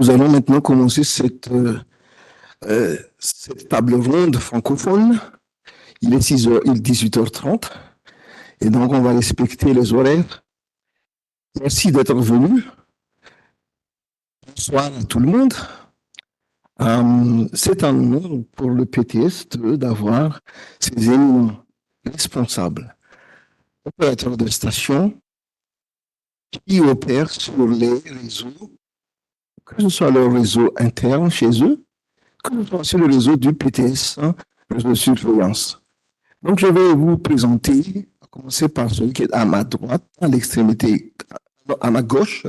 Nous allons maintenant commencer cette table ronde francophone. Il est 18h30 et donc on va respecter les horaires. Merci d'être venu. Bonsoir à tout le monde. C'est un honneur pour le PTS d'avoir ces éminents responsables, opérateurs de station qui opèrent sur les réseaux, que ce soit le réseau interne chez eux, que ce soit sur le réseau du PTS, le réseau de surveillance. Donc, je vais vous présenter, à commencer par celui qui est à ma droite, à l'extrémité, à ma gauche.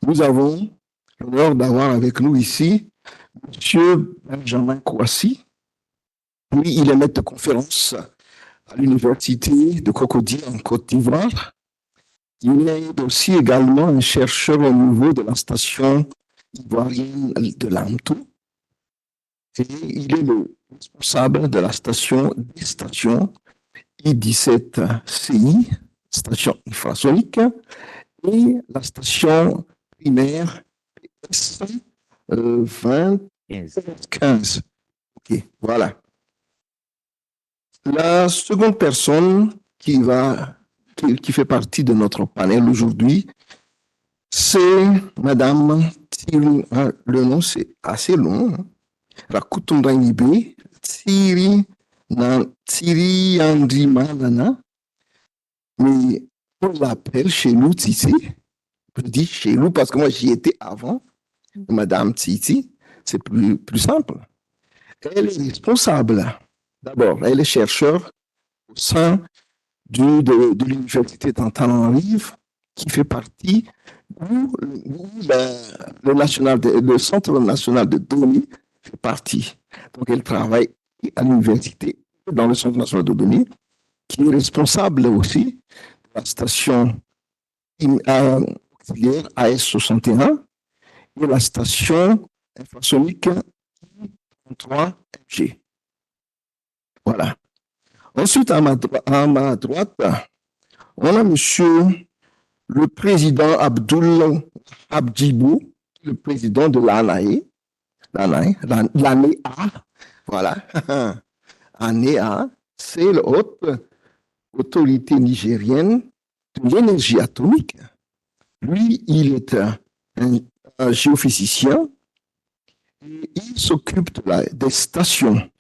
Nous avons l'honneur d'avoir avec nous ici M. Benjamin Kouassi. Lui, il est maître de conférence à l'Université de Cocody en Côte d'Ivoire. Il est aussi également un chercheur au niveau de la station ivoirienne de l'AMTO. Et il est le responsable de la station des stations I-17CI, station infrasonique, et la station primaire PS 2015. Ok, voilà. La seconde personne qui fait partie de notre panel aujourd'hui, c'est Madame Thierry, le nom c'est assez long, Rakutundainibe, Thierry Andrimanana, mais on l'appelle chez nous Titi. Je dis chez nous parce que moi j'y étais avant, Madame Titi, c'est plus simple. Elle est responsable. D'abord, elle est chercheure au sein de l'Université d'Antananarive, qui fait partie le Centre national de données fait partie. Donc, elle travaille à l'université, dans le Centre national de données, qui est responsable aussi de la station auxiliaire AS61 et la station infrasonique I-33MG. Voilà. Ensuite, à ma droite, on a monsieur le président Abdoul Abdibou, le président de l'ANAE, l'ANEA, voilà. ANEA, c'est la haute autorité nigérienne de l'énergie atomique. Lui, il est un géophysicien et il s'occupe des stations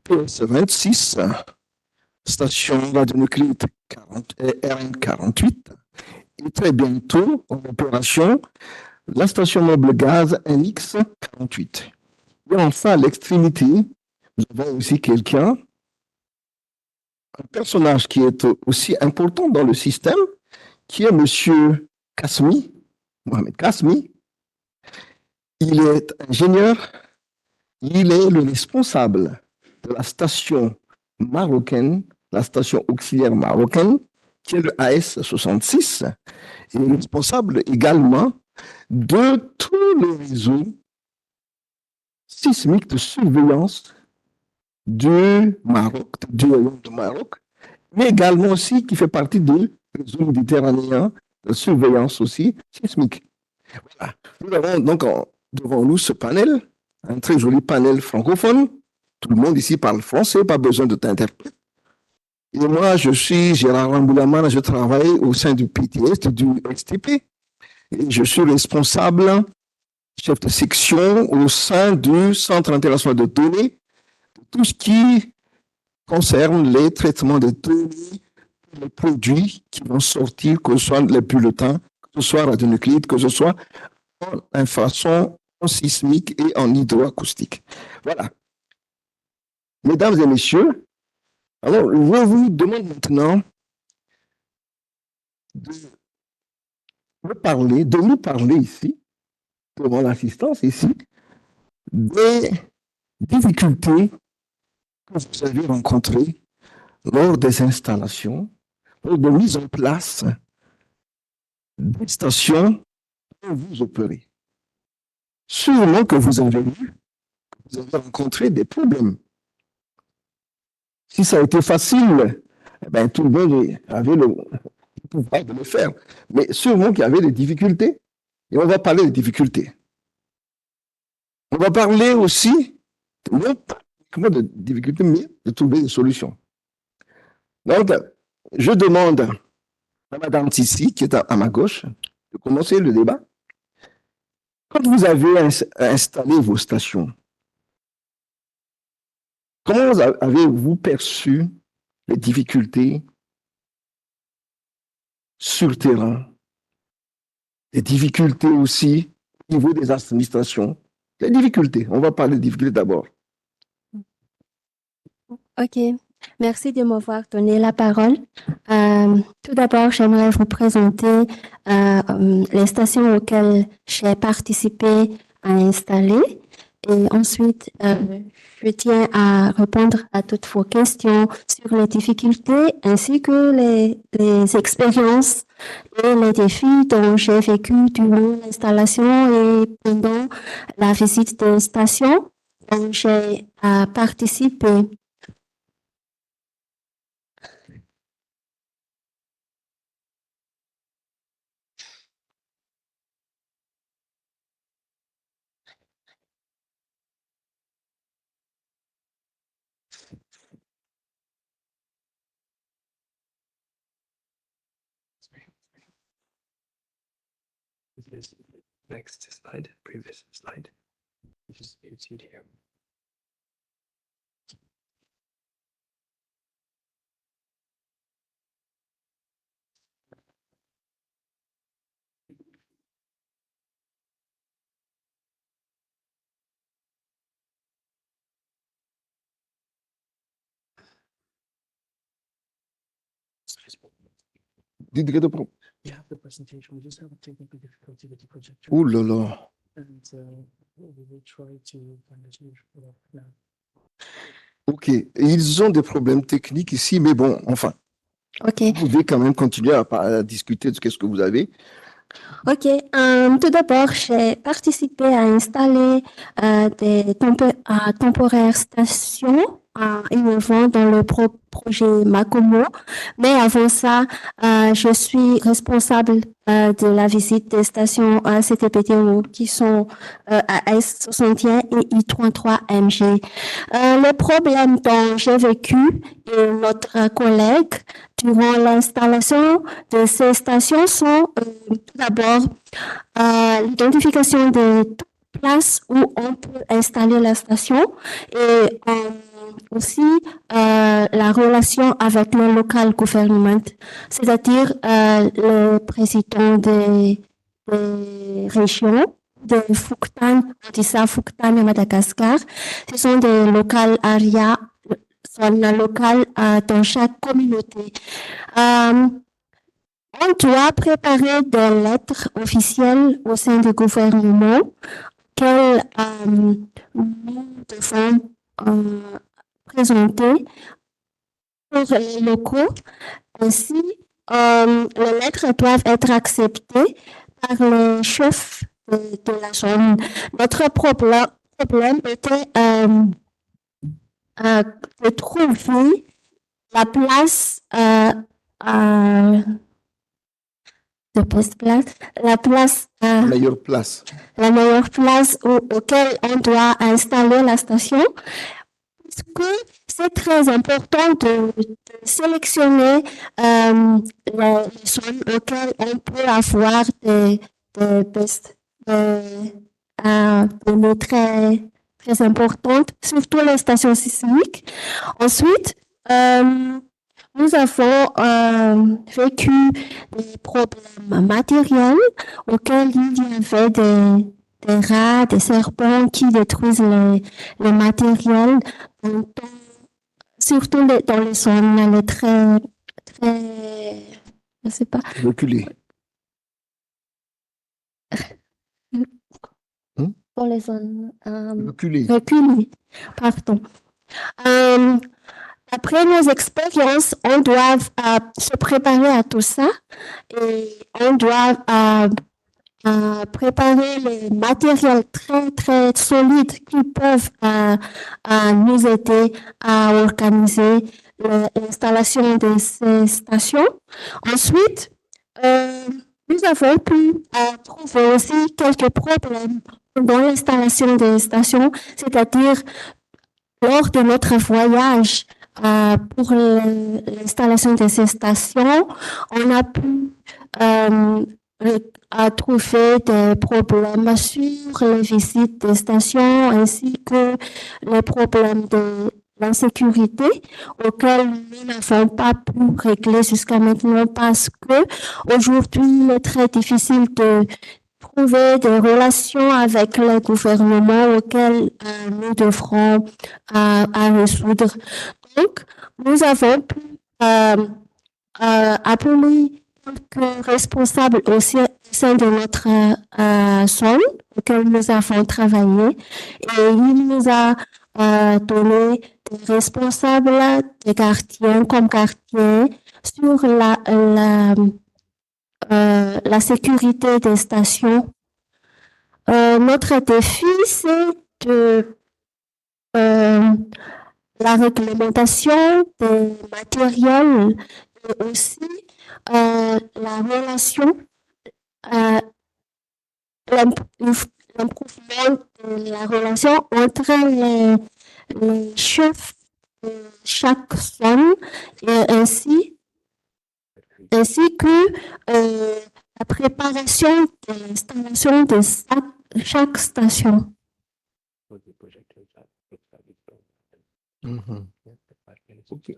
PS26, station radionucléaire RN48, et très bientôt en opération la station mobile gaz NX48. Et enfin, à l'extrémité, nous avons aussi un personnage qui est aussi important dans le système, qui est M. Kasmi, Mohamed Kasmi. Il est ingénieur, il est le responsable de la station marocaine, la station auxiliaire marocaine, qui est le AS66, et est responsable également de tout le réseau sismique de surveillance du Maroc, du royaume du Maroc, mais également aussi qui fait partie du réseau méditerranéen de surveillance aussi sismique. Voilà. Nous avons donc devant nous ce panel, un très joli panel francophone. Tout le monde ici parle français, pas besoin de t'interpréter. Et moi, je suis Gérard Ramboulaman, je travaille au sein du PTS, du STP. Et je suis responsable, chef de section au sein du Centre international de données, tout ce qui concerne les traitements de données, les produits qui vont sortir, que ce soit les bulletins, que ce soit radionucléides, que ce soit en infrason, en sismique et en hydroacoustique. Voilà. Mesdames et messieurs, alors je vous demande maintenant de nous parler ici, devant l'assistance ici, des difficultés que vous avez rencontrées lors des installations, lors de mise en place des stations où vous opérez. Sûrement que vous avez rencontré des problèmes. Si ça a été facile, eh bien, tout le monde avait le pouvoir de le faire. Mais sûrement qu'il y avait des difficultés. Et on va parler des difficultés. On va parler aussi, non pas uniquement de difficultés, mais de trouver des solutions. Donc, je demande à Madame Tissi, qui est à ma gauche, de commencer le débat. Quand vous avez installé vos stations, comment avez-vous perçu les difficultés sur le terrain, les difficultés aussi au niveau des administrations? Les difficultés, on va parler des difficultés d'abord. Ok, merci de m'avoir donné la parole. Tout d'abord, j'aimerais vous présenter les stations auxquelles j'ai participé à installer. Et ensuite, je tiens à répondre à toutes vos questions sur les difficultés ainsi que les expériences et les défis dont j'ai vécu durant l'installation et pendant la visite des stations dont j'ai participé. Next slide, previous slide. You see it here. You have the presentation. We just have a technical difficulty with the projection. Ouh là là. And we will try to find a solution for that now. Ok, ils ont des problèmes techniques ici, mais bon, enfin, Ok, vous pouvez quand même continuer à discuter de ce que vous avez. ok. Tout d'abord, j'ai participé à installer des temporaires stations innovants dans le projet Macomo. Mais avant ça, je suis responsable de la visite des stations CTPTO qui sont à S61 et I33MG. Le problème dont j'ai vécu et notre collègue durant l'installation de ces stations sont tout d'abord l'identification des places où on peut installer la station et aussi la relation avec le local government, c'est-à-dire le président des régions de Fuktan, on dit ça Fuktan et Madagascar. Ce sont des local areas, zones locales dans chaque communauté. On doit préparer des lettres officielles au sein du gouvernement qu'elles nous devons présenter pour les locaux. Ainsi, les lettres doivent être acceptées par les chefs de la zone. Notre problème était de trouver la place de place, la meilleure place auquel on doit installer la station. Parce que c'est très important de sélectionner les zones auxquelles on peut avoir des données très importantes, surtout les stations sismiques. Ensuite, nous avons vécu des problèmes matériels auxquels il y avait des rats, des serpents qui détruisent le matériel, surtout dans les zones très, je sais pas. Reculez. Dans les zones Reculez. pardon. Après nos expériences, on doit se préparer à tout ça et on doit préparer les matériels très, très solides qui peuvent nous aider à organiser l'installation de ces stations. Ensuite, nous avons pu trouver aussi quelques problèmes dans l'installation des stations, c'est-à-dire lors de notre voyage pour l'installation de ces stations, on a pu trouver des problèmes sur les visites des stations ainsi que les problèmes de l'insécurité auxquels nous n'avons pas pu régler jusqu'à maintenant parce que aujourd'hui il est très difficile de trouver des relations avec les gouvernements auxquels nous devrons à résoudre. Donc, nous avons pu appeler quelques responsables au sein de notre zone auquel nous avons travaillé et il nous a donné des responsables, des gardiens comme gardiens sur la sécurité des stations. Notre défi, c'est de la réglementation des matériels et aussi la relation, l'improuvement de la relation entre les chefs de chaque zone et ainsi que la préparation de l'installation de chaque station. Mhm. Okay.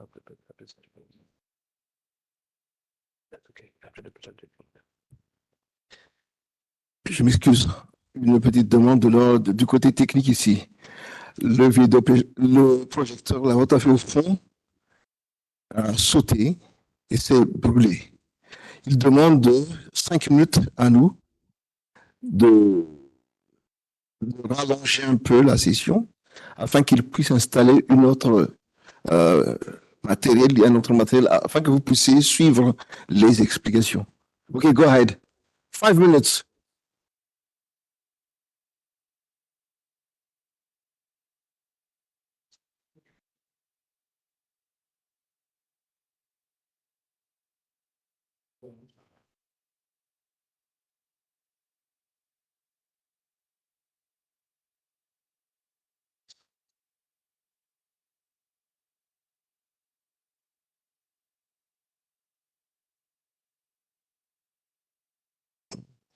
Je m'excuse. Une petite demande de l'ordre du côté technique ici. Le projecteur, la haute affaire au fond, a sauté et s'est brûlé. Il demande de 5 minutes à nous de rallonger un peu la session afin qu'il puisse installer une autre matériel, un autre matériel, afin que vous puissiez suivre les explications. OK, go ahead. 5 minutes.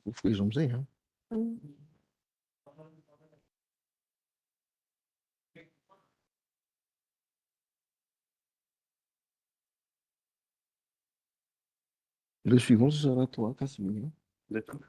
Vous pouvez jongler, hein. Le suivant, ce sera toi, Casimir. D'accord.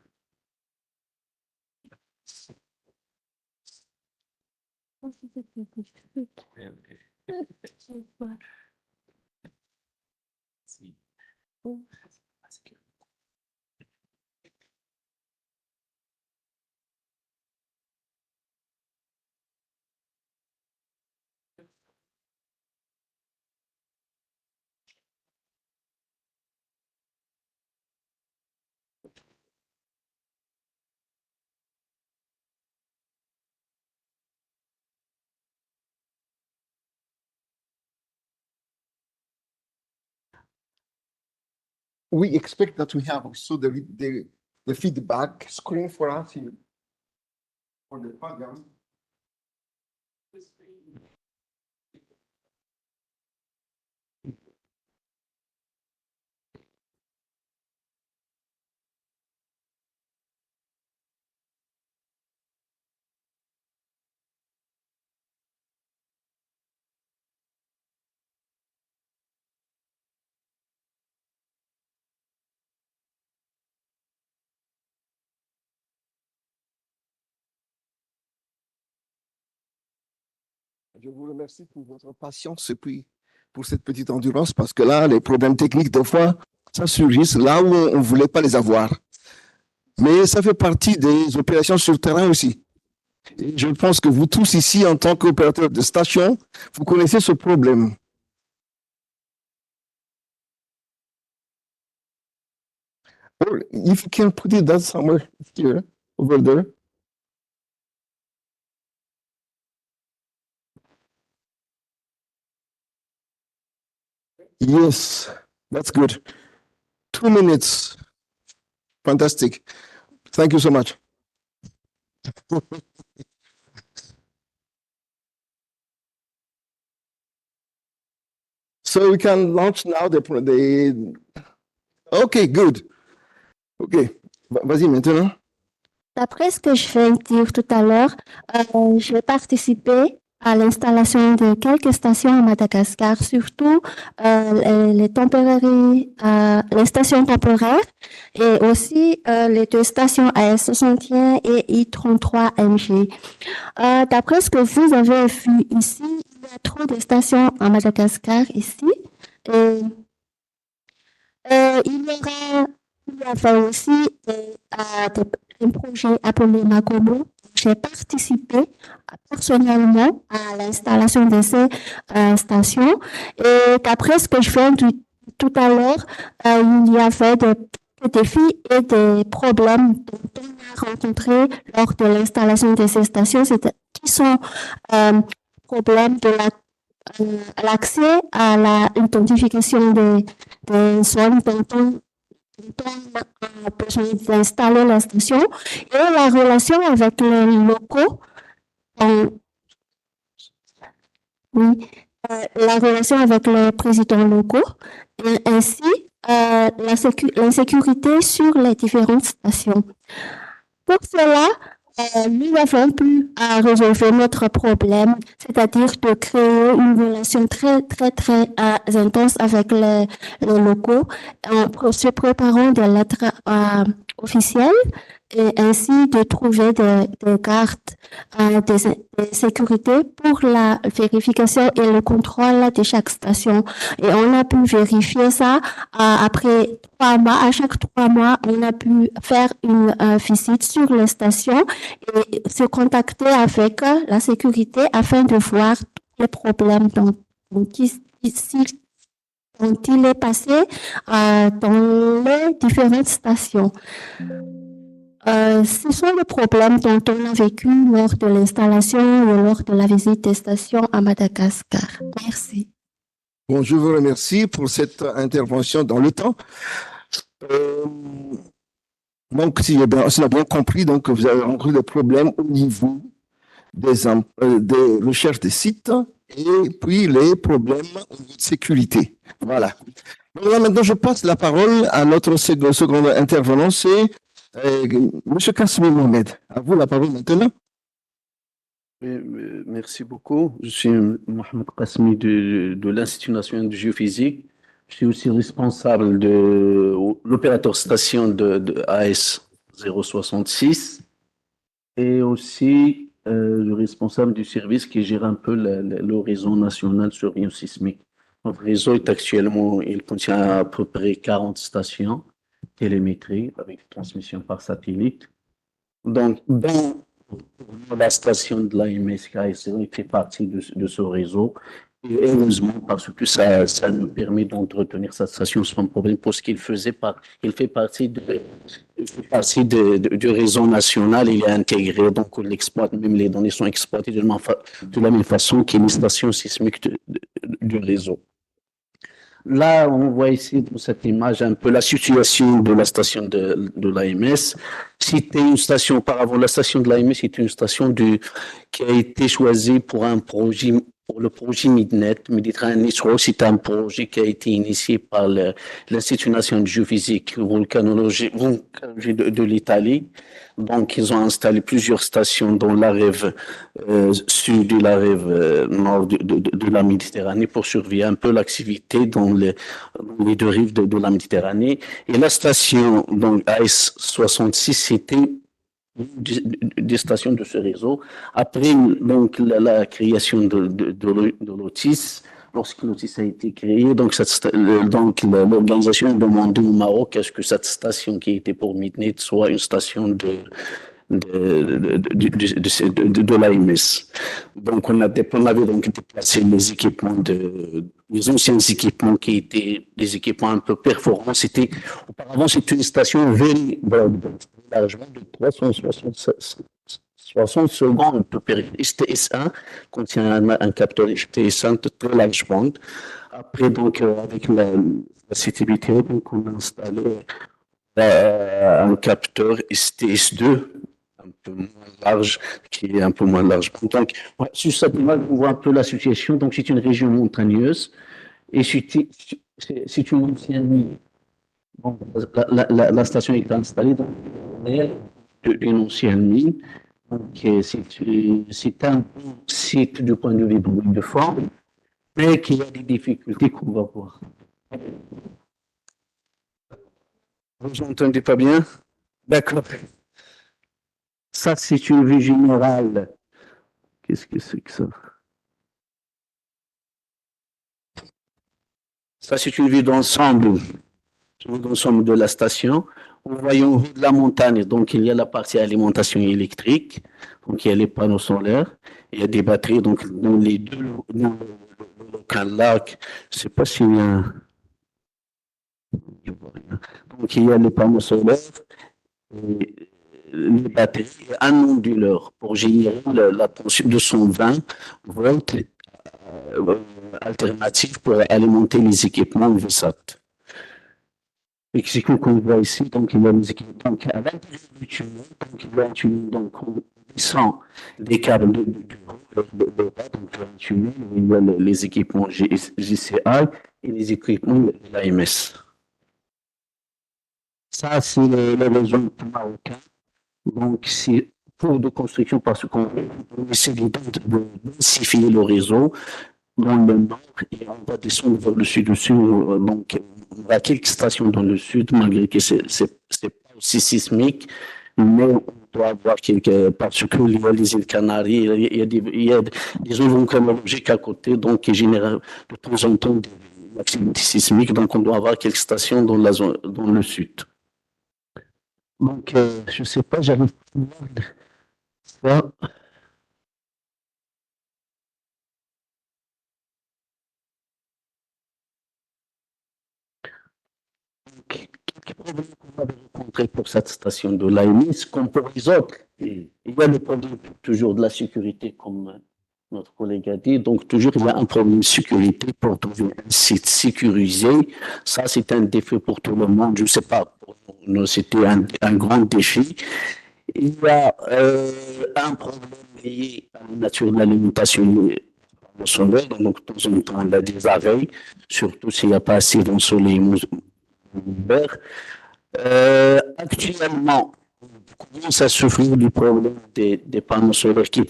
We expect that we have also the feedback screen for us here. For the program. Je vous remercie pour votre patience et puis pour cette petite endurance parce que là, les problèmes techniques, des fois, ça surgit là où on ne voulait pas les avoir. Mais ça fait partie des opérations sur le terrain aussi. Et je pense que vous tous ici, en tant qu'opérateurs de station, vous connaissez ce problème. Or, if you can put it that somewhere here, over there. Yes, that's good. 2 minutes. Fantastic. Thank you so much. So we can launch now OK, good. OK. Vas-y maintenant. D'après ce que je viens de dire tout à l'heure, j'ai participé à l'installation de quelques stations à Madagascar, surtout les stations temporaires et aussi les deux stations AS61 et I33MG. D'après ce que vous avez vu ici, il y a trop de stations à Madagascar ici. Et, il y avait aussi un projet appelé Makomo. J'ai participé personnellement à l'installation de ces stations. Et d'après ce que je viens de tout à l'heure, il y avait des défis et des problèmes dont on a rencontrés lors de l'installation de ces stations, qui sont problèmes de l'accès à l'identification des zones dont on a besoin d'installer la station et la relation avec les locaux. Oui, la relation avec les présidents locaux et ainsi l'insécurité sur les différentes stations. Pour cela, nous avons pu résoudre notre problème, c'est-à-dire de créer une relation très intense avec les locaux en se préparant des lettres officielles et ainsi de trouver des cartes de sécurité pour la vérification et le contrôle de chaque station. Et on a pu vérifier ça après 3 mois. À chaque 3 mois, on a pu faire une visite sur les stations et se contacter avec la sécurité afin de voir tous les problèmes dont il est passé dans les différentes stations. Ce sont les problèmes dont on a vécu lors de l'installation ou lors de la visite des stations à Madagascar. Merci. Bon, je vous remercie pour cette intervention dans le temps. Donc, si on a bien compris, donc, vous avez rencontré des problèmes au niveau des recherches des sites et puis les problèmes au niveau de sécurité. Voilà. Donc là, maintenant, je passe la parole à notre second intervenant, c'est Monsieur Kasmi Mohamed. À vous la parole maintenant. Merci beaucoup. Je suis Mohamed Kasmi de l'Institut national de géophysique. Je suis aussi responsable de l'opérateur station de AS 066 et aussi le responsable du service qui gère un peu le réseau national de surveillance sismique. Notre réseau est actuellement, il contient à peu près 40 stations télémétrie avec transmission par satellite. Donc, dans la station de l'AMS KSL fait partie de ce réseau. Et heureusement, parce que ça nous permet d'entretenir sa station sans problème, parce qu'il fait partie du réseau national, il est intégré, donc on l'exploite, même les données sont exploitées de la même façon que les stations sismiques du réseau. Là, on voit ici dans cette image un peu la situation de la station de l'AMS. C'était une station, auparavant, la station de l'AMS était une station qui a été choisie pour le projet Midnet, Mediterranean Network. C'est un projet qui a été initié par l'Institut national de géophysique volcanologie de l'Italie. Donc, ils ont installé plusieurs stations dans la rive sud et la rive nord de la Méditerranée pour surveiller un peu l'activité dans les deux rives de la Méditerranée. Et la station, donc AS66, c'était des stations de ce réseau. Après donc la création de l'OTIS, lorsque l'OTIS a été créé, donc l'organisation a demandé au Maroc est-ce que cette station qui était pour Midnet soit une station de l'AMS. Donc on avait donc déplacé les équipements les anciens équipements qui étaient des équipements un peu performants. Auparavant c'était une station very broadband, largement de 360 secondes de période. STS1 contient un capteur STS1 de très large bande. Après donc avec la CTBT, donc on a installé un capteur STS2 un peu moins large, qui est un peu moins large. Donc, ouais, sur cette image, on voit un peu la situation. Donc, c'est une région montagneuse et c'est une ancienne mine. Bon, la station est installée dans une ancienne mine. Donc, c'est un bon site du point de vue de forme, mais qu'il y a des difficultés qu'on va voir. Vous n'entendez pas bien? D'accord. Ça, c'est une vue générale. Qu'est-ce que c'est que ça? Ça, c'est une vue d'ensemble de la station. On voit en haut de la montagne, donc il y a la partie alimentation électrique, donc il y a les panneaux solaires, il y a des batteries, donc dans les deux, dans le local là, je ne sais pas s'il y a un... Donc il y a les panneaux solaires, et les batteries, et un onduleur pour générer la tension de 120 volts alternative pour alimenter les équipements VSAT. Et c'est ce qu'on voit ici, donc il y a les équipements. Donc à l'intérieur du tunnel, donc il y a un tunnel, donc on descend des câbles de bas, donc il y a un tunnel où il y a les équipements GCI et les équipements de l'AMS. Ça, c'est le réseau marocain. Donc, c'est pour de construction parce qu'on essaie de densifier le réseau dans le nord et on va descendre vers le sud aussi. Donc, on va à quelques stations dans le sud, malgré que c'est pas aussi sismique, mais on doit avoir quelques, parce qu'il y a les îles Canaries, il y a des zones volcanologiques à côté, donc qui génèrent de temps en temps des activités sismiques, donc on doit avoir quelques stations dans la zone, dans le sud. Donc, je ne sais pas, j'arrive pas à voir ça. Quelques problèmes qu'on avait rencontrés pour cette station de l'AMS, comme pour les autres. Il y a le problème toujours de la sécurité, comme notre collègue a dit. Donc, toujours, il y a un problème de sécurité pour trouver un site sécurisé. Ça, c'est un défi pour tout le monde. Je ne sais pas, pour nous, c'était un grand défi. Il y a un problème lié à la nature de l'alimentation solaire. Donc, de temps en temps, il y a des abeilles, surtout s'il n'y a pas assez d'ensoleillement. Actuellement, on commence à souffrir du problème des panneaux solaires qui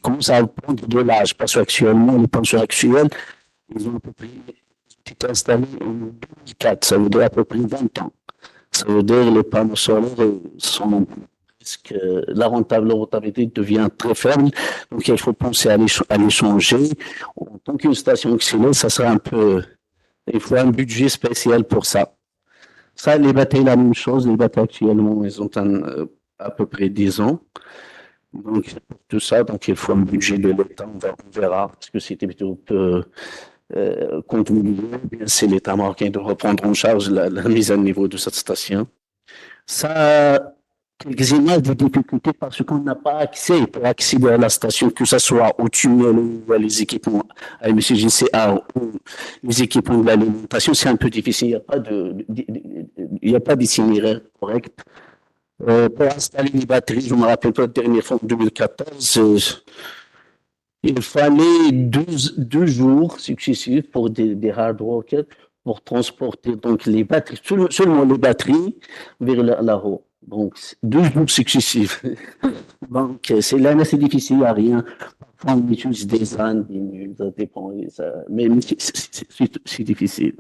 commencent à prendre de l'âge, parce qu'actuellement, les panneaux solaires actuels, ils ont à peu près été installés en 2004, ça veut dire à peu près 20 ans. Ça veut dire que les panneaux solaires sont presque, la rentabilité devient très faible, donc il faut penser à les changer. En tant qu'une station excellente, ça sera un peu, il faut un budget spécial pour ça. Ça, les batteries, la même chose. Les batteries actuellement, ils ont à peu près 10 ans. Donc, pour tout ça, donc il faut un budget de l'État. On verra, parce que c'était plutôt peu contribué. C'est l'État marocain de reprendre en charge la mise à niveau de cette station. Ça, quelques images de difficultés parce qu'on n'a pas accès pour accéder à la station, que ce soit au tunnel ou à les équipements à MSGCA ou les équipements de l'alimentation, c'est un peu difficile. Il n'y a pas d'itinéraire correct. Pour installer les batteries, je me rappelle pas, la dernière fois en 2014, il fallait deux jours successifs pour des hard rockets pour transporter donc les batteries, seulement les batteries vers la roue. Donc, 2 jours successifs. Donc, là, c'est difficile, il n'y a rien. Parfois, on utilise des ânes, des mules, ça dépend. Mais c'est difficile.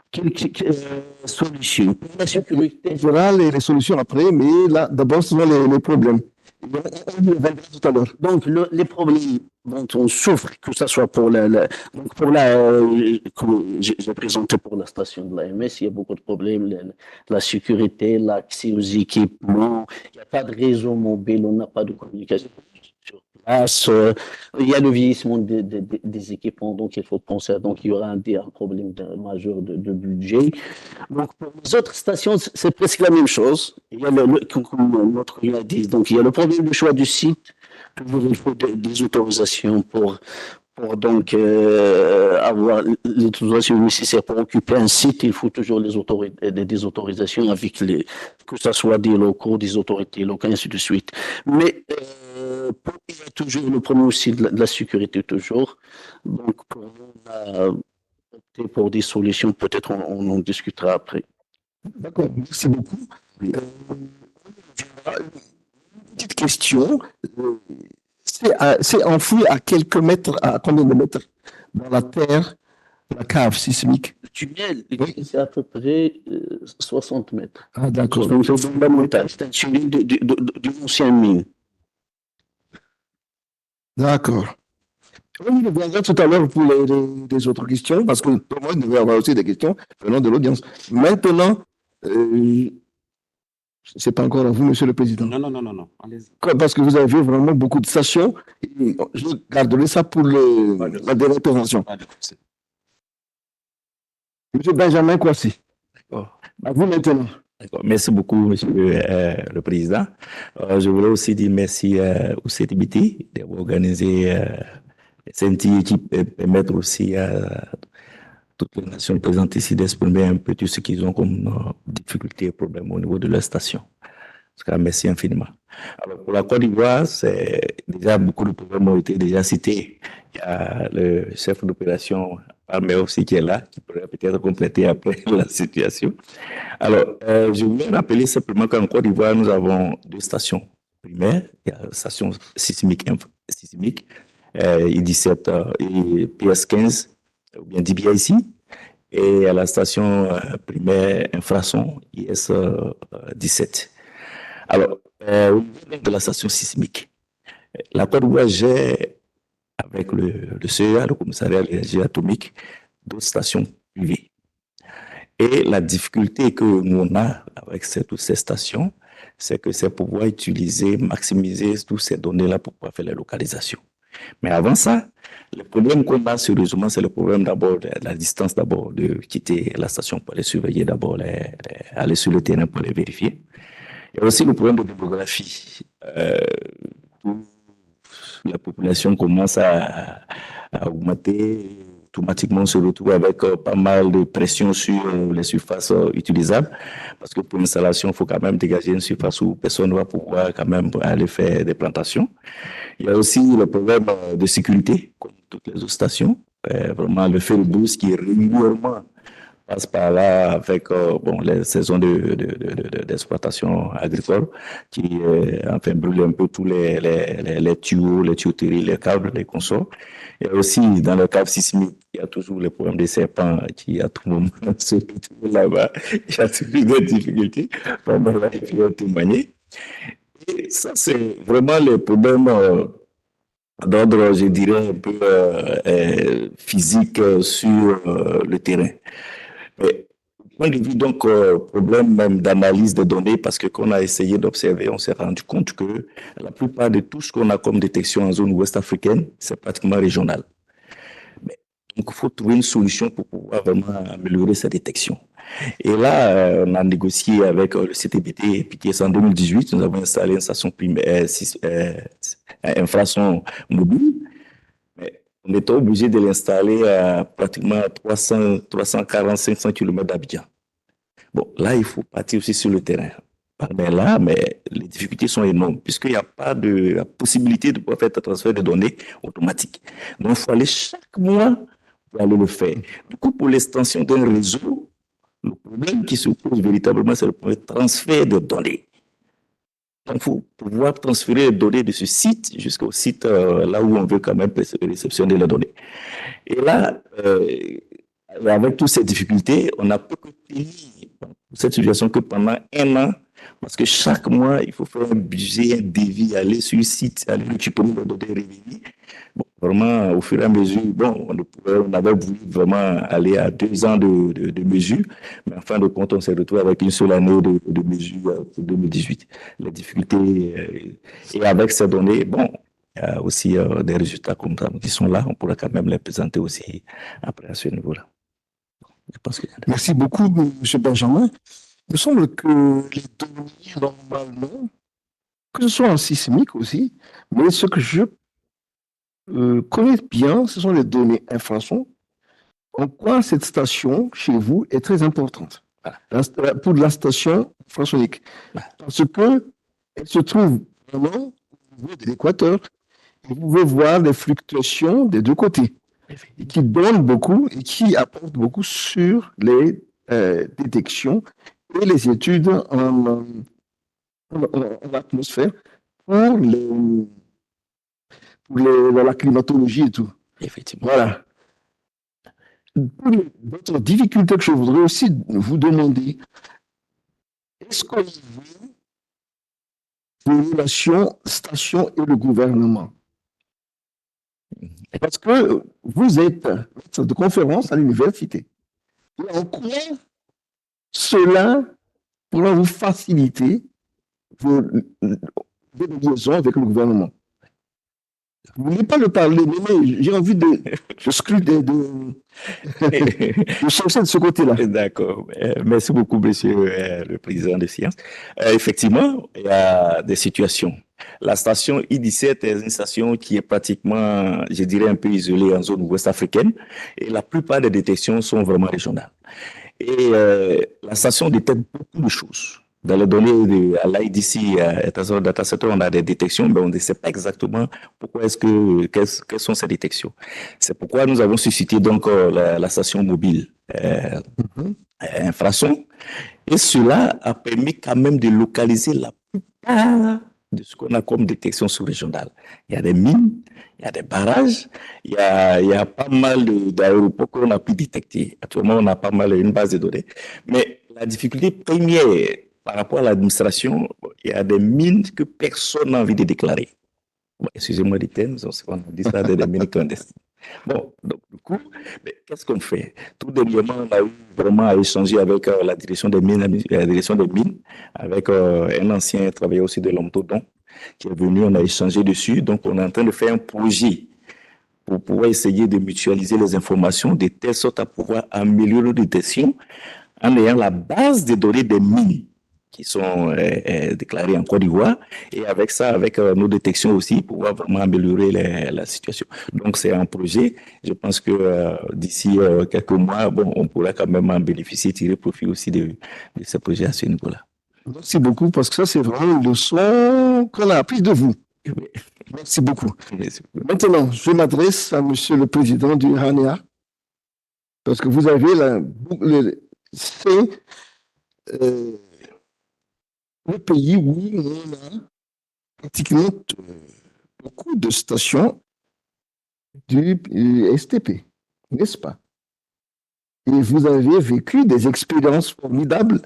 Quelques solutions. Pour la sécurité. On verra les solutions après, mais là, d'abord, ce sont les problèmes. On y reviendra tout à l'heure. Donc, les problèmes dont on souffre, que ce soit pour comme j'ai présenté pour la station de l'AMS, il y a beaucoup de problèmes, la sécurité, l'accès aux équipements, il n'y a pas de réseau mobile, on n'a pas de communication sur place, il y a le vieillissement des équipements, donc il faut penser, donc il y aura un problème majeur de budget. Donc, pour les autres stations, c'est presque la même chose. Il y a comme notre l'a dit, donc il y a le problème du choix du site. Toujours, il faut des autorisations pour pour donc avoir les autorisations nécessaires pour occuper un site, il faut toujours des autorisations avec que ce soit des locaux, des autorités locales, ainsi de suite. Mais il y a toujours le problème aussi de la sécurité, toujours. Donc, pour nous, on a opté pour des solutions, peut-être on en discutera après. D'accord, merci beaucoup. Une petite question. C'est enfoui à quelques mètres, à combien de mètres dans la terre, la cave sismique? Le tunnel, c'est à peu près 60 mètres. Ah, d'accord. Donc, c'est dans la montagne. C'est un tunnel d'une ancienne mine. D'accord. On reviendra tout à l'heure pour les autres questions, parce que pour moi, il devait y avoir aussi des questions venant de l'audience. Maintenant, c'est pas encore à vous, Monsieur le Président. Non. Allez-y. Parce que vous avez vraiment beaucoup de stations. Et je garderai ça pour la dernière intervention. Monsieur Benjamin Kwasi. D'accord. À vous maintenant. D'accord. Merci beaucoup, Monsieur le Président. Je voulais aussi dire merci au CTBT d'avoir organisé cette équipe et permettre aussi à toutes les nations présentes ici d'exprimer un peu tout ce qu'ils ont comme difficultés et problèmes au niveau de leur station. En tout cas, merci infiniment. Alors, pour la Côte d'Ivoire, c'est déjà beaucoup de problèmes ont été déjà cités. Il y a le chef d'opération Palmer aussi qui est là, qui pourrait peut-être compléter après la situation. Alors, je voulais rappeler simplement qu'en Côte d'Ivoire, nous avons deux stations primaires. Il y a la station sismique I-17 et PS15, ou bien DBIC, et à la station primaire infrason IS-17. Alors, au niveau de la station sismique, la Côte d'Ivoire gère avec le CEA, le commissariat de l'énergie atomique, d'autres stations privées. Et la difficulté que nous on a avec toutes ces stations, c'est que c'est pouvoir utiliser, maximiser toutes ces données-là pour pouvoir faire la localisation. Mais avant ça, le problème qu'on a sérieusement, c'est le problème d'abord de la distance d'abord de quitter la station pour les surveiller d'abord, aller sur le terrain pour les vérifier. Il y a aussi le problème de démographie. La population commence à augmenter, automatiquement on se retrouve avec pas mal de pression sur les surfaces utilisables, parce que pour l'installation, il faut quand même dégager une surface où personne ne va pouvoir quand même aller faire des plantations. Il y a aussi le problème de sécurité, comme toutes les autres stations. Vraiment, le feu de brousse qui régulièrement passe par là avec les saisons d'exploitation agricole qui enfin brûlent un peu tous les tuyaux, les tuyauteries, les câbles, les consorts. Il y a aussi dans le câble sismique, il y a toujours le problème des serpents qui à tout moment se retrouvent là-bas. Il y a toujours des difficultés. Pendant là, il faut témoigner. Et ça, c'est vraiment les problèmes d'ordre, je dirais, un peu physique sur le terrain. Mais, au point de vue, donc, problème même d'analyse des données, parce que quand on a essayé d'observer, on s'est rendu compte que la plupart de tout ce qu'on a comme détection en zone ouest africaine, c'est pratiquement régional. Mais, donc, il faut trouver une solution pour pouvoir vraiment améliorer sa détection. Et là, on a négocié avec le CTBT, et puis en 2018, nous avons installé une station primaire, infrason mobile. On était obligé de l'installer à pratiquement 340-500 km d'Abidjan. Bon, là, il faut partir aussi sur le terrain. Mais les difficultés sont énormes, puisqu'il n'y a pas de la possibilité de pouvoir faire un transfert de données automatique. Donc, il faut aller chaque mois pour aller le faire. Du coup, pour l'extension d'un réseau, le problème qui se pose véritablement, c'est le problème de transfert de données. Donc, il faut pouvoir transférer les données de ce site jusqu'au site là où on veut quand même réceptionner les données. Et là, avec toutes ces difficultés, on n'a pas pu tenir cette situation que pendant un an, parce que chaque mois, il faut faire un budget, un devis, aller sur le site, aller récupérer les données revenir. Bon, vraiment, au fur et à mesure, bon, on avait voulu vraiment aller à 2 ans de mesures, mais en fin de compte, on s'est retrouvé avec une seule année de mesures pour 2018. Les difficultés, et avec ces données, bon, il y a aussi des résultats comme ça qui sont là, on pourra quand même les présenter aussi après à ce niveau-là. Je pense que... Merci beaucoup, M. Benjamin. Il me semble que les données, normalement, que ce soit en sismique aussi, mais ce que je connaître bien, ce sont les données infrasons, en quoi cette station chez vous est très importante. Pour la station infrasonique. Parce que elle se trouve vraiment au niveau de l'équateur. Vous pouvez voir les fluctuations des deux côtés, et qui donnent beaucoup et qui apportent beaucoup sur les détections et les études en atmosphère pour la climatologie et tout. Effectivement. Voilà. Votre difficulté que je voudrais aussi vous demander, est-ce qu'on veut des relations station et le gouvernement? Parce que vous êtes maître de conférence à l'université. Et en quoi cela pourra vous faciliter vos liaisons avec le gouvernement? Vous ne voulez pas le parler, mais j'ai envie de chercher de ce côté-là. D'accord. Merci beaucoup, monsieur le président de Sciences. Effectivement, il y a des situations. La station I-17 est une station qui est pratiquement, je dirais, un peu isolée en zone ouest africaine et la plupart des détections sont vraiment régionales. Et la station détecte beaucoup de choses. Dans les données de l'IDC, Data Center, on a des détections, mais on ne sait pas exactement quelles sont ces détections. C'est pourquoi nous avons suscité donc la station mobile infrason. Et cela a permis quand même de localiser la plupart de ce qu'on a comme détection sous-régionale. Il y a des mines, il y a des barrages, il y a pas mal d'aéroports qu'on a pu détecter. Actuellement, on a pas mal une base de données. Mais la difficulté première par rapport à l'administration, il y a des mines que personne n'a envie de déclarer. Bon, excusez-moi du terme, on dit ça des mines clandestines. Bon, donc du coup, qu'est-ce qu'on fait? Tout dernièrement, on a eu vraiment à échanger avec la direction des mines, avec un ancien travailleur aussi de l'Omtodon qui est venu, on a échangé dessus. Donc, on est en train de faire un projet pour pouvoir essayer de mutualiser les informations de telle sorte à pouvoir améliorer la détection en ayant la base des données des mines qui sont déclarées en Côte d'Ivoire et avec ça, avec nos détections aussi, pouvoir vraiment améliorer la situation. Donc, c'est un projet. Je pense que d'ici quelques mois, bon, on pourra quand même en bénéficier, tirer profit aussi de ce projet à ce niveau-là. Merci beaucoup, parce que ça, c'est vraiment une leçon qu'on a apprise de vous. Merci beaucoup. Maintenant, je m'adresse à monsieur le président du HANEA, parce que vous avez c'est le pays où on a pratiquement beaucoup de stations du STP, n'est-ce pas? Et vous avez vécu des expériences formidables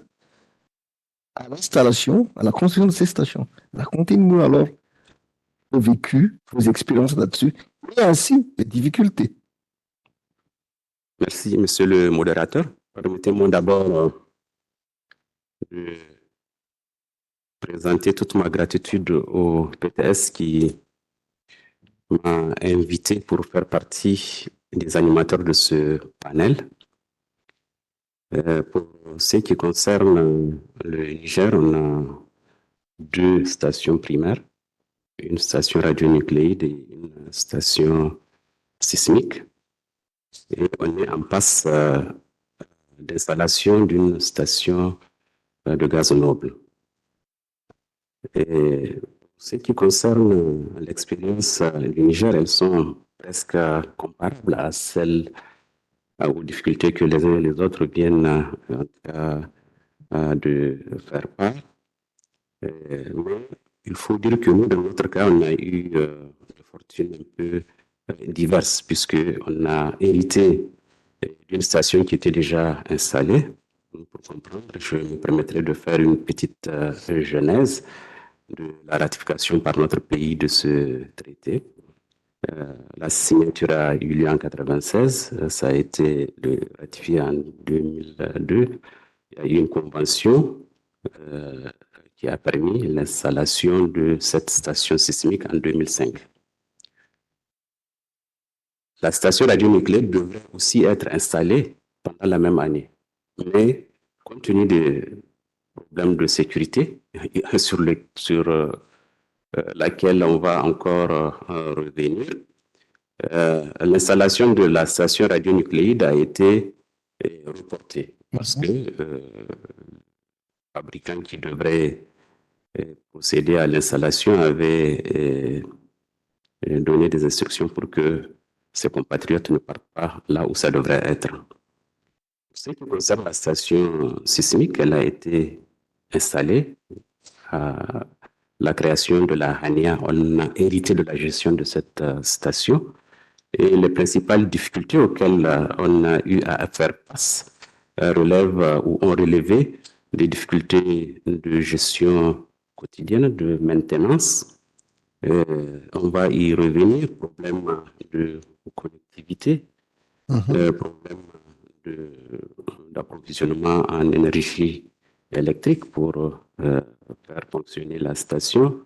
à l'installation, à la construction de ces stations. Racontez-nous alors vos vécus, vos expériences là-dessus, et ainsi les difficultés. Merci, monsieur le modérateur. Permettez-moi d'abord de présenter toute ma gratitude au PTS qui m'a invité pour faire partie des animateurs de ce panel. Pour ce qui concerne le Niger, on a 2 stations primaires, une station radionucléide et une station sismique. Et on est en passe d'installation d'une station de gaz noble. Et ce qui concerne l'expérience du Niger, elles sont presque comparables à celles aux difficultés que les uns et les autres viennent en tout cas, de faire part. Mais il faut dire que nous, dans notre cas, on a eu des fortunes un peu diverses, puisqu'on a hérité d'une station qui était déjà installée. Pour comprendre, je me permettrai de faire une petite genèse de la ratification par notre pays de ce traité. La signature a eu lieu en 1996, ça a été ratifié en 2002. Il y a eu une convention qui a permis l'installation de cette station sismique en 2005. La station radionucléaire devrait aussi être installée pendant la même année. Mais compte tenu des problèmes de sécurité sur laquelle on va encore revenir, l'installation de la station radionucléide a été reportée parce que le fabricant qui devrait procéder à l'installation avait donné des instructions pour que ses compatriotes ne partent pas là où ça devrait être. Pour ce qui concerne la station sismique, elle a été installée à la création de la HANIA. On a hérité de la gestion de cette station et les principales difficultés auxquelles on a eu à faire face relèvent ou ont relevé des difficultés de gestion quotidienne, de maintenance. On va y revenir, problème de connectivité, problème d'approvisionnement en énergie électrique pour faire fonctionner la station,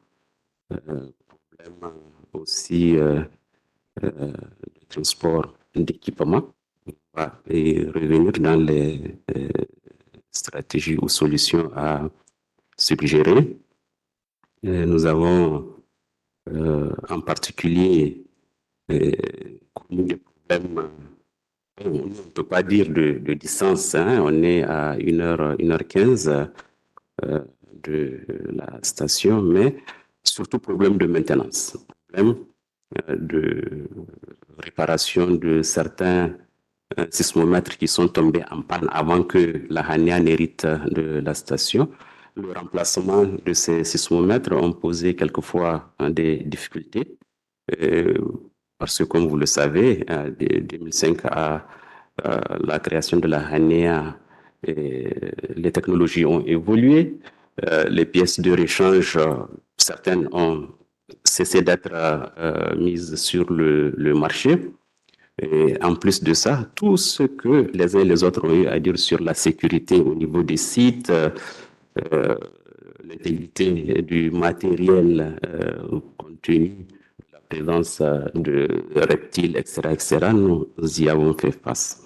problème aussi de transport d'équipement. On va y revenir dans les stratégies ou solutions à suggérer. Nous avons en particulier connu des problèmes, on ne peut pas dire de distance, hein, on est à 1h15 de la station, mais surtout problème de maintenance, problème de réparation de certains sismomètres qui sont tombés en panne avant que la HANIA n'hérite de la station. Le remplacement de ces sismomètres ont posé quelquefois des difficultés parce que, comme vous le savez, de 2005 à la création de la HANIA, les technologies ont évolué, les pièces de réchange, certaines ont cessé d'être mises sur le marché. Et en plus de ça, tout ce que les uns et les autres ont eu à dire sur la sécurité au niveau des sites, l'intégrité du matériel contenu, la présence de reptiles, etc., nous y avons fait face.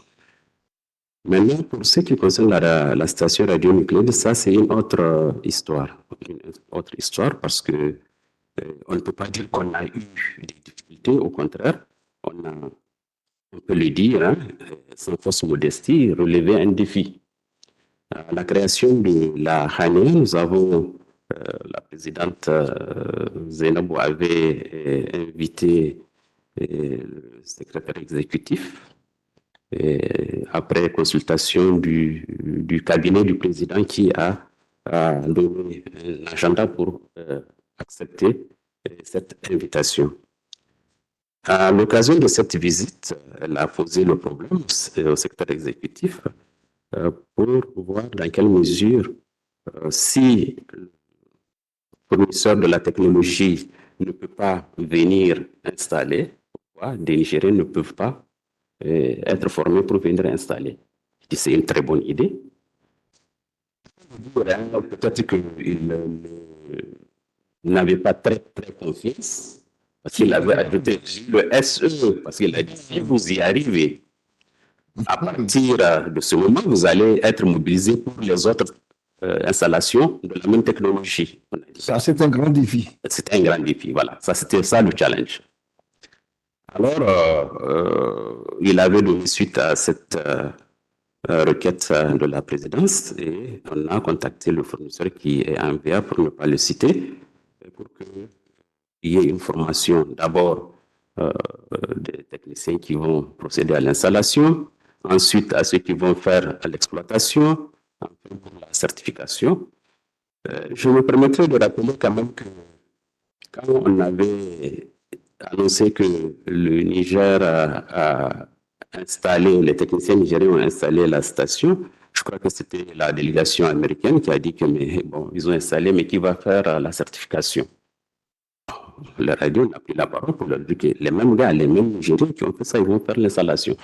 Maintenant, pour ce qui concerne la station radionucléaire, ça c'est une autre histoire. Une autre histoire parce que on ne peut pas dire qu'on a eu des difficultés, au contraire, on peut le dire, hein, sans fausse modestie, relever un défi. À la création de la HANIA, nous avons, la présidente Zainabou avait invité le secrétaire exécutif après consultation du cabinet du président qui a donné un agenda pour accepter cette invitation. À l'occasion de cette visite, elle a posé le problème au secrétaire exécutif pour voir dans quelle mesure, si le fournisseur de la technologie ne peut pas venir installer, pourquoi des Nigériens ne peuvent pas être formés pour venir installer. Je dis c'est une très bonne idée. Peut-être qu'il n'avait pas très confiance, parce qu'il avait ajouté le SE, parce qu'il a dit si vous y arrivez, à partir de ce moment, vous allez être mobilisé pour les autres installations de la même technologie. Ça, c'est un grand défi. C'était un grand défi, voilà. Ça, c'était ça le challenge. Alors, il avait donné suite à cette requête de la présidence et on a contacté le fournisseur qui est en VA, pour ne pas le citer, pour qu'il y ait une formation d'abord des techniciens qui vont procéder à l'installation, ensuite à ceux qui vont faire l'exploitation, enfin pour la certification. Je me permettrai de rappeler quand même que quand on avait annoncé que le Niger a installé, les techniciens nigériens ont installé la station, je crois que c'était la délégation américaine qui a dit que bon, ils ont installé, mais qui va faire la certification. La radio n'a pris la parole pour leur dire que les mêmes gars, les mêmes Nigériens qui ont fait ça, ils vont faire l'installation.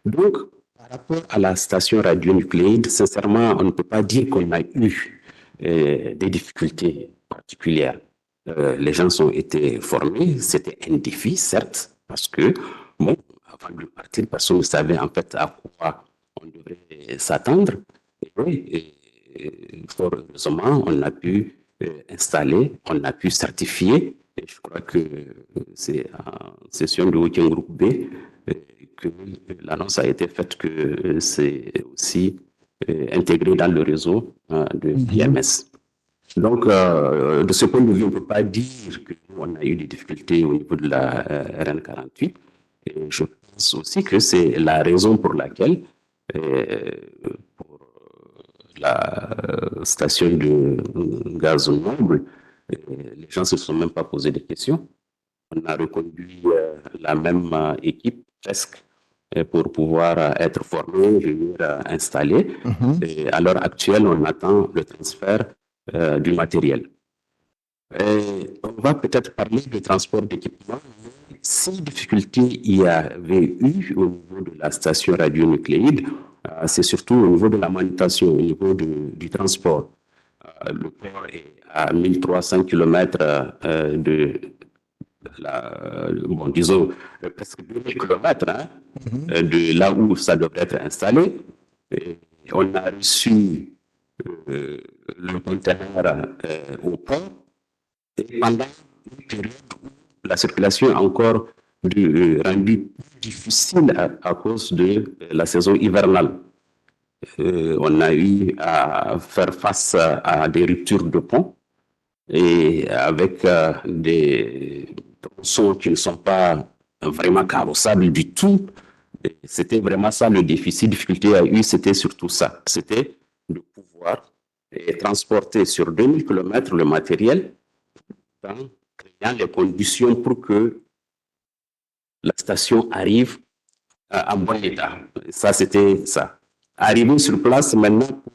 Donc, par rapport à la station radionucléaire, sincèrement, on ne peut pas dire qu'on a eu des difficultés particulières. Les gens ont été formés, c'était un défi, certes, parce que, bon, avant de partir, personne ne savait en fait à quoi on devrait s'attendre. Et fort heureusement, on a pu installer, on a pu certifier Et je crois que c'est en session de working group B que l'annonce a été faite que c'est aussi intégré dans le réseau de PMS. Donc, de ce point de vue, on ne peut pas dire qu'on a eu des difficultés au niveau de la RN48. Et je pense aussi que c'est la raison pour laquelle, pour la station de gaz noble, les gens ne se sont même pas posé de questions. On a reconduit la même équipe, presque, pour pouvoir être formés, venir installer. Et à l'heure actuelle, on attend le transfert du matériel. On va peut-être parler de transport d'équipement. Si difficulté il y avait eu au niveau de la station radionucléide, c'est surtout au niveau de la manutention, au niveau du transport. Le port est à 1300 km de disons presque 2000 km de là où ça devrait être installé. Et on a reçu le conteneur au port et pendant une période où la circulation est encore rendue difficile à cause de la saison hivernale. On a eu à faire face à des ruptures de pont et avec des tronçons qui ne sont pas vraiment carrossables du tout. C'était vraiment ça le déficit. Difficulté à eu, c'était surtout ça. C'était de pouvoir transporter sur 2000 km le matériel en créant les conditions pour que la station arrive en bon état. Ça, c'était ça. Arriver sur place maintenant pour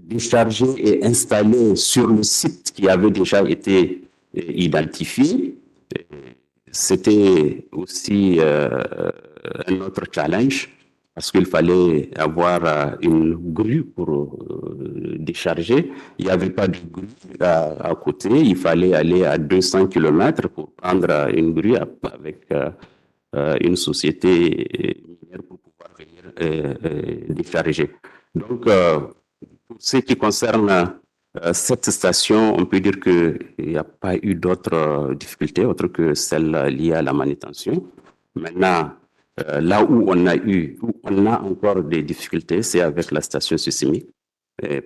décharger et installer sur le site qui avait déjà été identifié, c'était aussi un autre challenge parce qu'il fallait avoir une grue pour décharger. Il n'y avait pas de grue à côté. Il fallait aller à 200 km pour prendre une grue avec une société minière pour pouvoir venir décharger. Donc, pour ce qui concerne cette station, on peut dire qu'il n'y a pas eu d'autres difficultés autres que celles liées à la manutention. Maintenant, là où on a encore des difficultés, c'est avec la station sismique.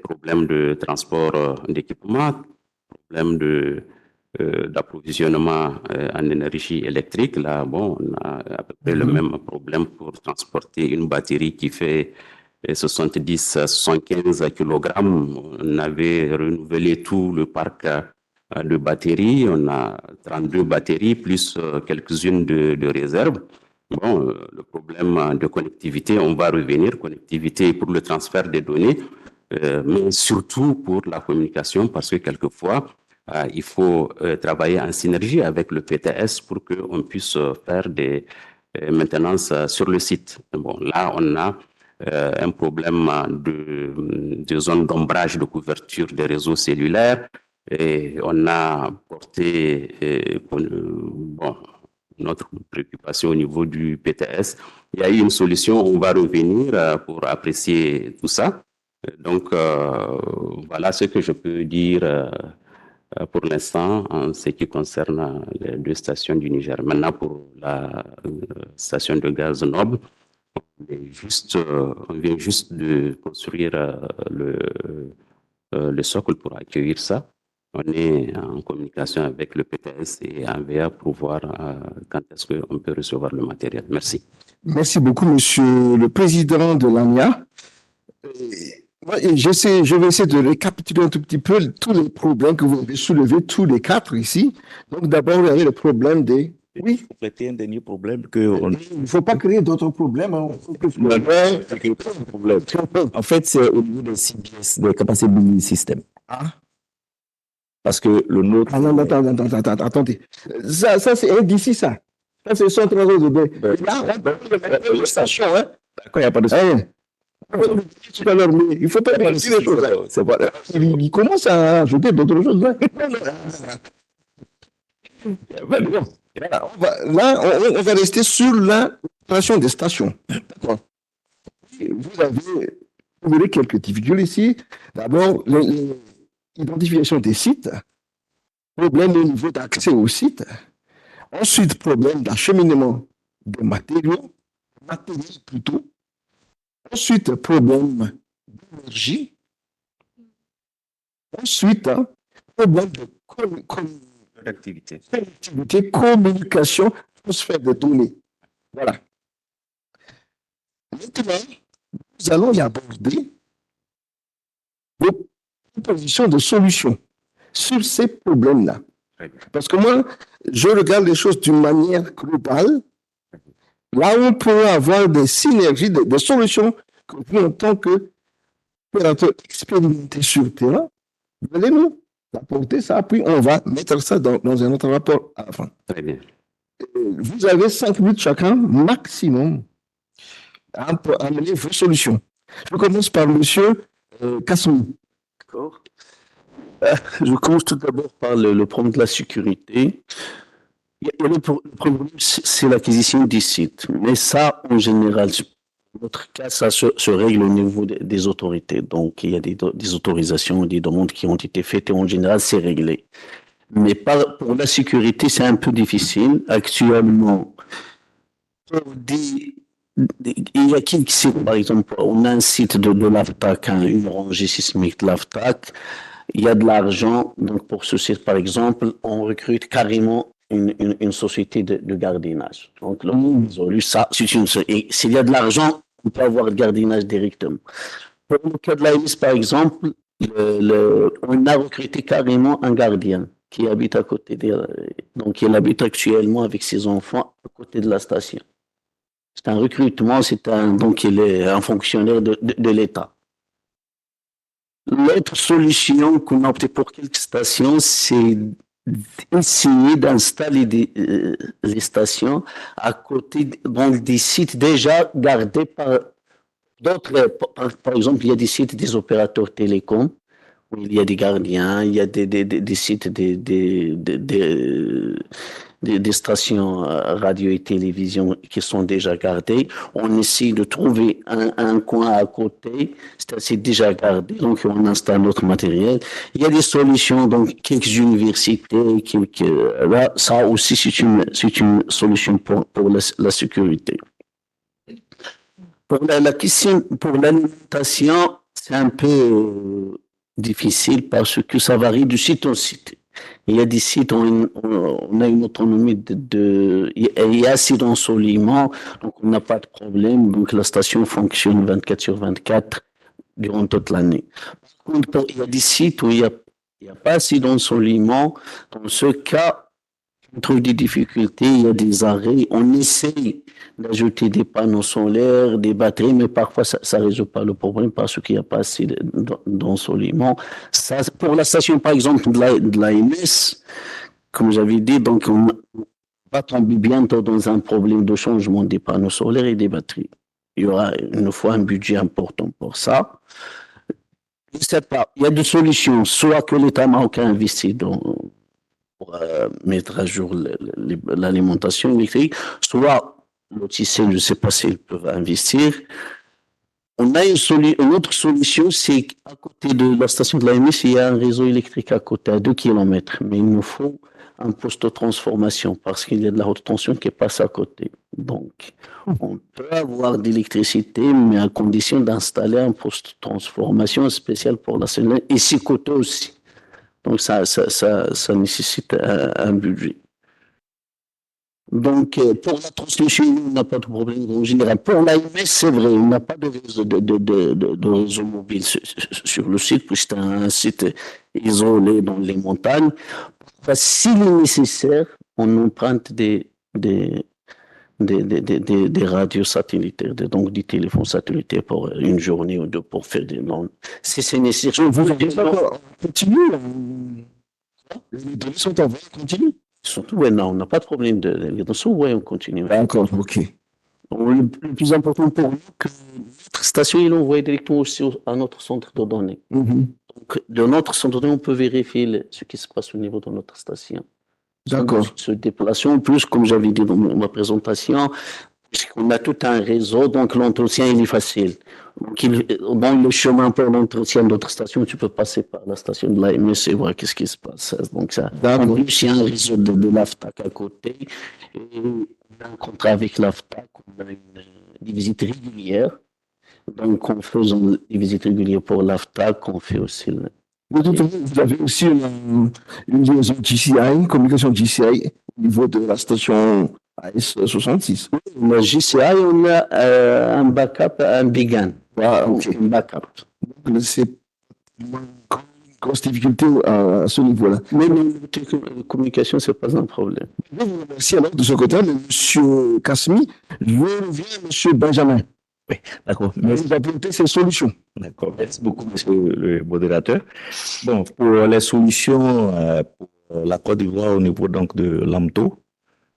Problème de transport d'équipement, problème d'approvisionnement en énergie électrique. Là, bon, on a à peu près le même problème pour transporter une batterie qui fait 70-75 kg. On avait renouvelé tout le parc de batteries. On a 32 batteries plus quelques-unes de réserve. Bon, le problème de connectivité, on va revenir. Connectivité pour le transfert des données, mais surtout pour la communication, parce que quelquefois, il faut travailler en synergie avec le PTS pour qu'on puisse faire des maintenances sur le site. Bon, là, on a un problème de zone d'ombrage de couverture des réseaux cellulaires et on a porté notre préoccupation au niveau du PTS. Il y a eu une solution, on va revenir pour apprécier tout ça. Donc, voilà ce que je peux dire pour l'instant en ce qui concerne les deux stations du Niger. Maintenant, pour la station de gaz Noble, on vient juste de construire le socle pour accueillir ça. On est en communication avec le PTS et NVA pour voir quand est-ce qu'on peut recevoir le matériel. Merci. Merci beaucoup, Monsieur le Président de l'ANIA. Je vais essayer de récapituler un tout petit peu tous les problèmes que vous avez soulevés, tous les quatre ici. Donc, d'abord, il y avait le problème des... Oui. Compléter un dernier problème que Il ne faut pas créer d'autres problèmes. Hein. En fait, c'est au niveau des CBS, des capacités building system. Ah. Parce que le nôtre. Ah non, attendez. Ça c'est d'ici, ça. Ça, c'est 132 degrés. Là, on peut mettre une station, hein. D'accord, il n'y a pas de station. Il ne faut pas dire les choses. Il commence à ajouter d'autres choses. Là, on va rester sur la création des stations. D'accord. Vous avez quelques difficultés ici. D'abord, l'identification des sites. problème au niveau d'accès au site. Ensuite, problème d'acheminement des matériaux plutôt. Ensuite, problème d'énergie. Ensuite, problème de L'activité. connectivité, communication, transfert de données. Voilà. Maintenant, nous allons y aborder des propositions de solutions sur ces problèmes-là. Très bien. Parce que moi, je regarde les choses d'une manière globale. Là où on peut avoir des synergies, des solutions que vous, en tant qu'opérateur expérimenté sur le terrain, vous allez nous apporter ça, puis on va mettre ça dans un autre rapport à la fin. Très bien. Vous avez 5 minutes chacun, maximum, à amener vos solutions. Je commence par monsieur Kassoumi. D'accord. Je commence tout d'abord par le problème de la sécurité. Le problème, c'est l'acquisition des sites. Mais ça, en général, dans notre cas, ça se règle au niveau des autorités. Donc, il y a des autorisations, des demandes qui ont été faites et en général, c'est réglé. Mais pour la sécurité, c'est un peu difficile. Actuellement, il y a quelques sites, par exemple, on a un site de l'AFTAC, une rangée sismique de l'AFTAC. Il y a de l'argent, donc pour ce site, par exemple, on recrute carrément une société de gardiennage. Donc, là, ils ont lu ça. Et s'il y a de l'argent, on peut avoir le gardiennage directement. Pour le cas de l'AMS, par exemple, on a recruté carrément un gardien qui habite à côté donc il habite actuellement avec ses enfants à côté de la station. C'est un recrutement, donc il est un fonctionnaire de l'État. L'autre solution qu'on a opté pour quelques stations, c'est d'essayer d'installer les stations à côté donc des sites déjà gardés par d'autres. Par exemple, il y a des sites des opérateurs télécoms où il y a des gardiens, il y a des sites des stations radio et télévision qui sont déjà gardées. On essaie de trouver un coin à côté, c'est déjà gardé, donc on installe notre matériel. Il y a des solutions, donc quelques universités, là, ça aussi c'est une solution pour la sécurité. Pour la question, pour l'alimentation, c'est un peu difficile parce que ça varie du site au site. Il y a des sites où on a une autonomie il y a assez d'ensoleillement, donc on n'a pas de problème, donc la station fonctionne 24/24 durant toute l'année. Par contre, il y a des sites où il n'y a pas assez d'ensoleillement. Dans ce cas, on trouve des difficultés, il y a des arrêts. On essaye d'ajouter des panneaux solaires, des batteries, mais parfois ça ne résout pas le problème parce qu'il n'y a pas assez d'ensoleillement. Pour la station, par exemple, de l'AMS, comme j'avais dit, donc on va tomber bientôt dans un problème de changement des panneaux solaires et des batteries. Il y aura une fois un budget important pour ça. Je ne sais pas, il y a deux solutions, soit que l'État marocain investit pour mettre à jour l'alimentation électrique, soit l'OTC, je ne sais pas s'ils peuvent investir. On a une autre solution, c'est qu'à côté de la station de l'AMS, il y a un réseau électrique à côté, à 2 km, mais il nous faut un poste de transformation parce qu'il y a de la haute tension qui passe à côté. Donc, on peut avoir d'électricité, mais à condition d'installer un poste de transformation spécial pour la semaine, et c'est coûteux aussi. Donc, ça nécessite un budget. Donc, pour la transmission, on n'a pas de problème en général. Pour l'AMS, c'est vrai, on n'a pas de réseau mobile sur le site, puisque c'est un site isolé dans les montagnes. S'il est nécessaire, on emprunte des radios satellitaires, donc des téléphones satellitaires pour une journée ou deux pour faire des noms. Si c'est nécessaire, On continue. Les données sont en voie continue. Surtout, ouais, non, on n'a pas de problème de l'éducation, ouais, on continue. D'accord, ok. Le plus important pour nous, que notre station, il envoie directement aussi à notre centre de données. Donc, de notre centre de données, on peut vérifier ce qui se passe au niveau de notre station. D'accord. Se déplacer en plus, comme j'avais dit dans ma présentation, Puisqu'on a tout un réseau, donc l'entretien il est facile. Dans le chemin pour l'entretien d'autres stations, tu peux passer par la station de l'AMS et voir qu'est-ce qui se passe. Donc ça, en plus, il y a un réseau de l'AFTAC à côté. Et on a un contrat avec l'AFTAC, on a des visites régulières. Donc en faisant des visites régulières pour l'AFTAC, on fait aussi... De toute façon, vous avez aussi une liaison GCI, une communication GCI au niveau de la station AS66. Le GCI, on a un backup, un BIGAN. Un backup. Donc, c'est une grosse difficulté à ce niveau-là. Mais la communication, ce n'est pas un problème. Je vous remercie alors de ce côté, M. Kasmi. Je reviens à M. Benjamin. Oui, d'accord. Vous apportez ces solutions. D'accord. Merci beaucoup, monsieur le modérateur. Bon, pour les solutions pour la Côte d'Ivoire au niveau donc de l'AMTO,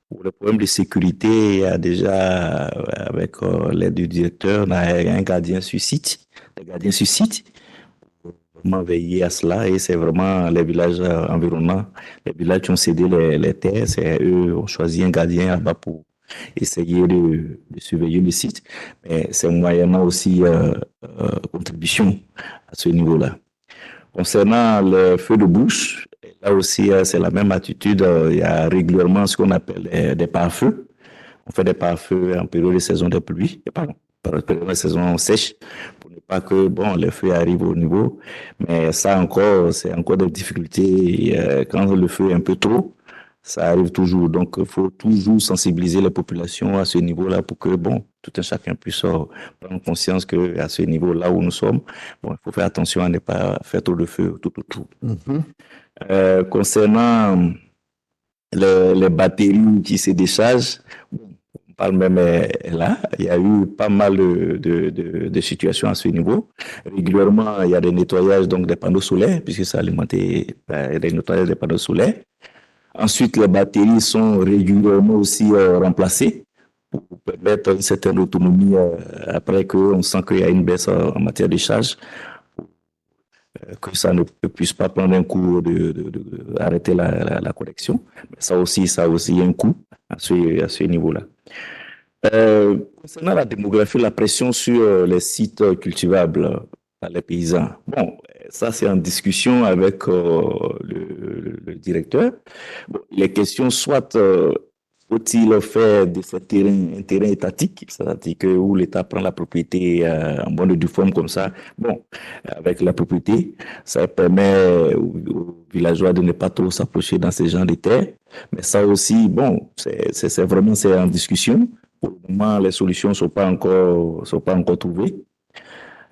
pour le problème de sécurité, il y a déjà, avec l'aide du directeur, on a un gardien sur site, des gardiens sur site, pour vraiment veiller à cela. Et c'est vraiment les villages environnants, les villages qui ont cédé les terres, c'est eux qui ont choisi un gardien là-bas pour essayer de surveiller le site. Mais c'est moyennant aussi contribution à ce niveau-là. Concernant le feu de bouche, là aussi, c'est la même attitude. Il y a régulièrement ce qu'on appelle des pare-feux. On fait des pare-feux en période de saison de pluie, pardon, en période de saison sèche, pour ne pas que les feux arrivent au niveau. Mais ça encore, c'est encore des difficultés. Quand le feu est un peu trop, ça arrive toujours. Donc, il faut toujours sensibiliser les populations à ce niveau-là pour que, tout un chacun puisse prendre conscience qu'à ce niveau-là où nous sommes, il faut faire attention à ne pas faire trop de feu tout autour. Concernant les batteries qui se déchargent, on parle même là, il y a eu pas mal de situations à ce niveau. Régulièrement, il y a des nettoyages donc des panneaux solaires, puisque c'est alimenté par des nettoyages des panneaux solaires. Ensuite, les batteries sont régulièrement aussi remplacées pour permettre une certaine autonomie après qu'on sent qu'il y a une baisse en matière de charge, que ça ne puisse pas prendre un coup d'arrêter la connexion. Mais ça aussi, il y a un coût à ce niveau-là. Concernant la démographie, la pression sur les sites cultivables par les paysans. Ça, c'est en discussion avec le directeur. Les questions, soit faut-il faire de ce terrain un terrain étatique, c'est-à-dire que où l'État prend la propriété en bonne et due forme comme ça. Avec la propriété, ça permet aux villageois de ne pas trop s'approcher dans ce genre de terres. Mais ça aussi, c'est vraiment en discussion. Pour le moment, les solutions ne sont pas encore trouvées.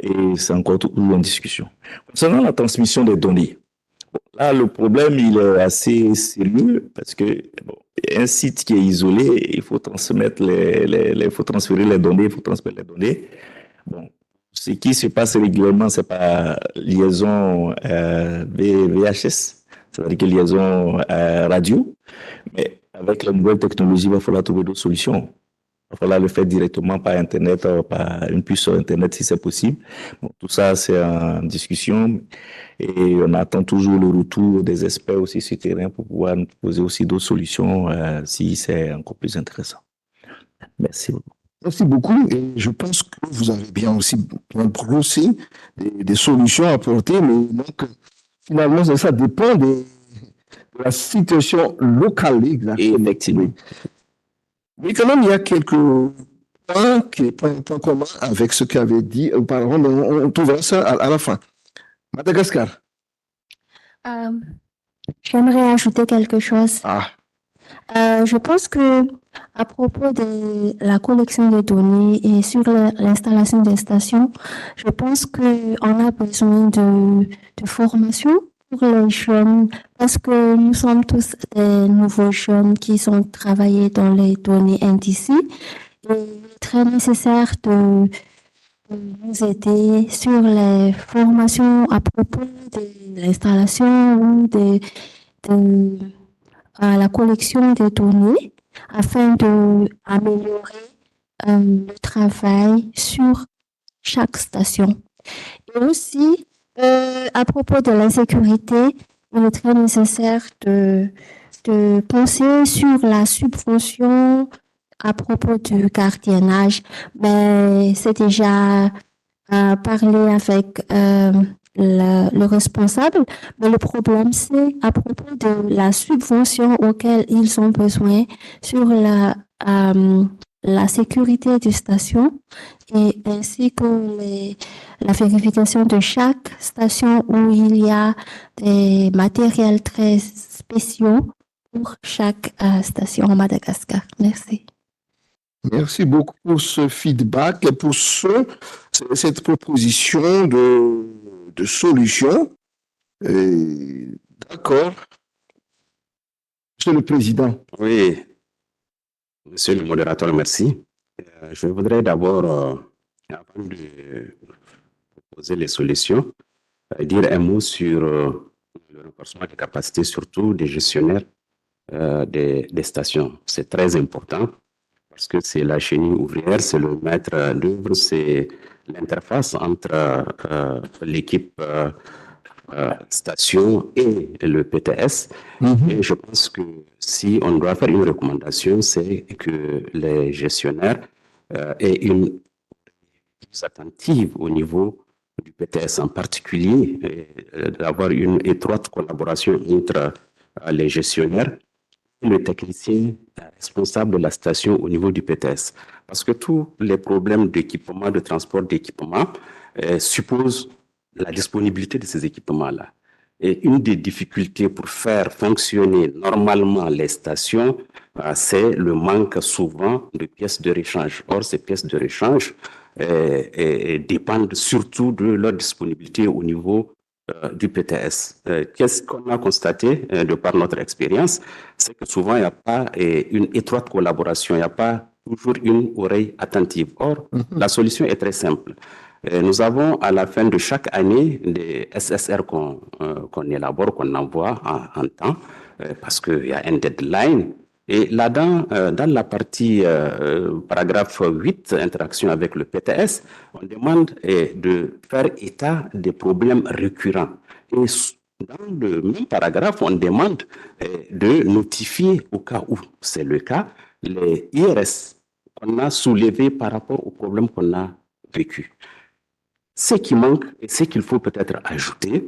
Et c'est encore toujours en discussion. Concernant la transmission des données, là, le problème, il est assez sérieux parce que un site qui est isolé, il faut transmettre il faut transférer les données, il faut transmettre les données. Ce qui se passe régulièrement, c'est par liaison VHS, c'est-à-dire que liaison radio. Mais avec la nouvelle technologie, il va falloir trouver d'autres solutions. Il va falloir le faire directement par Internet, par une puce sur Internet si c'est possible. Tout ça, c'est en discussion et on attend toujours le retour des experts aussi sur le terrain pour pouvoir nous proposer aussi d'autres solutions si c'est encore plus intéressant. Merci beaucoup. Merci beaucoup et je pense que vous avez bien proposé des solutions à apporter, mais donc finalement ça dépend de la situation locale. Effectivement. Mais quand même, il y a quelques points communs avec ce qu'avait dit auparavant, mais on trouvera ça à la fin. Madagascar. J'aimerais ajouter quelque chose. Je pense que à propos de la collection de données et sur l'installation des stations, je pense qu'on a besoin de formation pour les jeunes parce que nous sommes tous des nouveaux jeunes qui sont travaillés dans les données indicées et il est très nécessaire de nous aider sur les formations à propos de l'installation ou de la collection des données afin d'améliorer le travail sur chaque station. Et aussi, à propos de l'insécurité, il est très nécessaire de penser sur la subvention à propos du gardiennage, mais c'est déjà parlé avec le responsable. Mais le problème, c'est à propos de la subvention auquel ils ont besoin sur la sécurité des stations et ainsi que la vérification de chaque station où il y a des matériels très spéciaux pour chaque station à Madagascar. Merci. Merci beaucoup pour ce feedback et pour cette proposition de solution. D'accord. Monsieur le Président. Oui, Monsieur le modérateur, merci. Je voudrais d'abord, avant de proposer les solutions, dire un mot sur le renforcement des capacités, surtout des gestionnaires des stations. C'est très important parce que c'est la chenille ouvrière, c'est le maître d'œuvre, c'est l'interface entre l'équipe station et le PTS. Et je pense que si on doit faire une recommandation, c'est que les gestionnaires aient une plus attentive au niveau du PTS en particulier, d'avoir une étroite collaboration entre les gestionnaires et le technicien responsable de la station au niveau du PTS. Parce que tous les problèmes d'équipement, de transport d'équipement supposent la disponibilité de ces équipements-là. Et une des difficultés pour faire fonctionner normalement les stations, c'est le manque souvent de pièces de rechange. Or, ces pièces de rechange dépendent surtout de leur disponibilité au niveau du PTS. Qu'est-ce qu'on a constaté de par notre expérience? C'est que souvent, il n'y a pas une étroite collaboration, il n'y a pas toujours une oreille attentive. Or, la solution est très simple. Nous avons à la fin de chaque année des SSR qu'on élabore, qu'on envoie en temps, parce qu'il y a un deadline. Et là-dedans, dans la partie paragraphe 8, interaction avec le PTS, on demande de faire état des problèmes récurrents. Et dans le même paragraphe, on demande de notifier, au cas où c'est le cas, les IRS qu'on a soulevés par rapport aux problèmes qu'on a vécus. Ce qui manque et ce qu'il faut peut-être ajouter,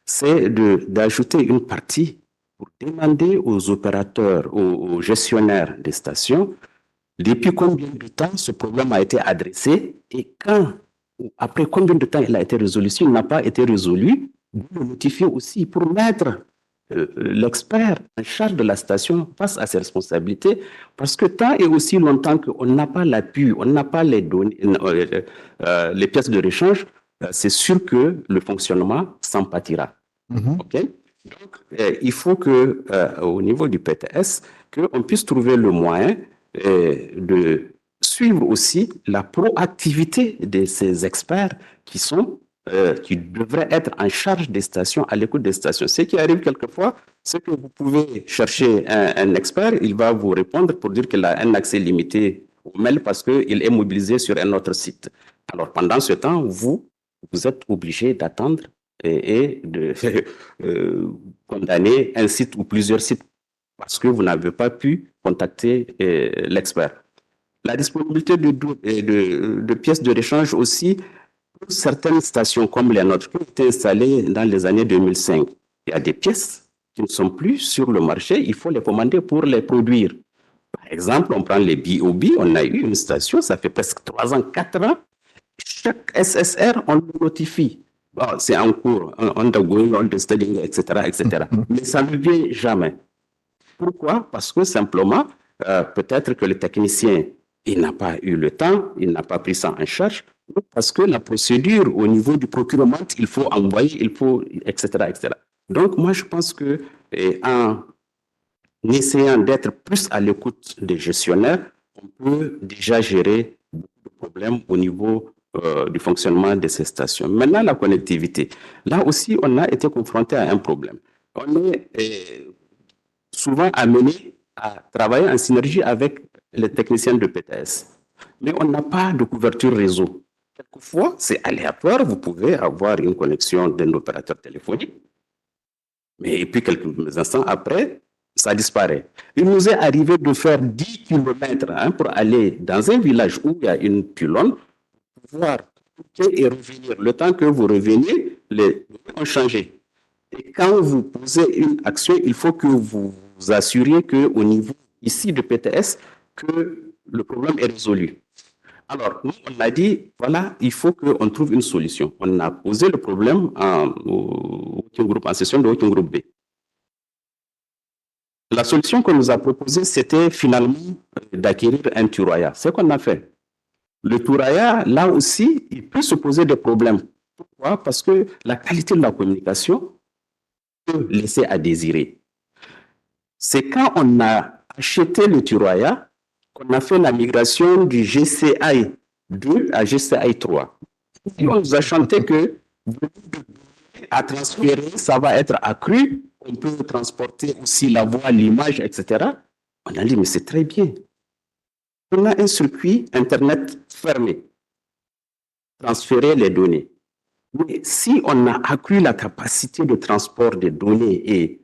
c'est d'ajouter une partie pour demander aux opérateurs, aux gestionnaires des stations, depuis combien de temps ce problème a été adressé et quand, après combien de temps il a été résolu. S'il n'a pas été résolu, de le notifier aussi pour mettre l'expert en charge de la station face à ses responsabilités, parce que tant et aussi longtemps qu'on n'a pas l'appui, on n'a pas les données, les pièces de rechange, c'est sûr que le fonctionnement s'en pâtira. Okay? Donc, il faut que, au niveau du PTS, qu'on puisse trouver le moyen de suivre aussi la proactivité de ces experts qui devraient être en charge des stations, à l'écoute des stations. Ce qui arrive quelquefois, c'est que vous pouvez chercher un expert, il va vous répondre pour dire qu'il a un accès limité au mail parce qu'il est mobilisé sur un autre site. Alors, pendant ce temps, vous êtes obligé d'attendre et de condamner un site ou plusieurs sites parce que vous n'avez pas pu contacter l'expert. La disponibilité de pièces de rechange aussi, pour certaines stations comme les nôtres qui ont été installées dans les années 2005, il y a des pièces qui ne sont plus sur le marché, il faut les commander pour les produire. Par exemple, on prend les BOB, on a eu une station, ça fait presque 3 ans, 4 ans, chaque SSR, on le notifie. Bon, c'est en cours, undergoing, understudying, etc., etc. Mais ça ne vient jamais. Pourquoi? Parce que simplement, peut-être que le technicien, il n'a pas eu le temps, il n'a pas pris ça en charge, parce que la procédure au niveau du procurement, il faut envoyer, il faut, etc., etc. Donc, moi, je pense que en essayant d'être plus à l'écoute des gestionnaires, on peut déjà gérer beaucoup de problèmes au niveau du fonctionnement de ces stations. Maintenant, la connectivité. Là aussi, on a été confronté à un problème. On est souvent amené à travailler en synergie avec les techniciens de PTS. Mais on n'a pas de couverture réseau. Quelquefois, c'est aléatoire. Vous pouvez avoir une connexion d'un opérateur téléphonique. Mais et puis, quelques instants après, ça disparaît. Il nous est arrivé de faire 10 kilomètres pour aller dans un village où il y a une pylône, pouvoir et revenir. Le temps que vous reveniez, les données ont changé. Et quand vous posez une action, il faut que vous vous assuriez qu'au niveau ici de PTS, que le problème est résolu. Alors, nous, on a dit, voilà, il faut qu'on trouve une solution. On a posé le problème au working group, en session de working group B. La solution qu'on nous a proposée, c'était finalement d'acquérir un Turaya. C'est ce qu'on a fait. Le Turaya, là aussi, il peut se poser des problèmes. Pourquoi? Parce que la qualité de la communication peut laisser à désirer. C'est quand on a acheté le Turaya qu'on a fait la migration du GCI 2 à GCI 3. Et on nous a chanté que à transférer, ça va être accru. On peut transporter aussi la voix, l'image, etc. On a dit, mais c'est très bien. On a un circuit Internet fermé. Transférer les données. Mais si on a accru la capacité de transport des données et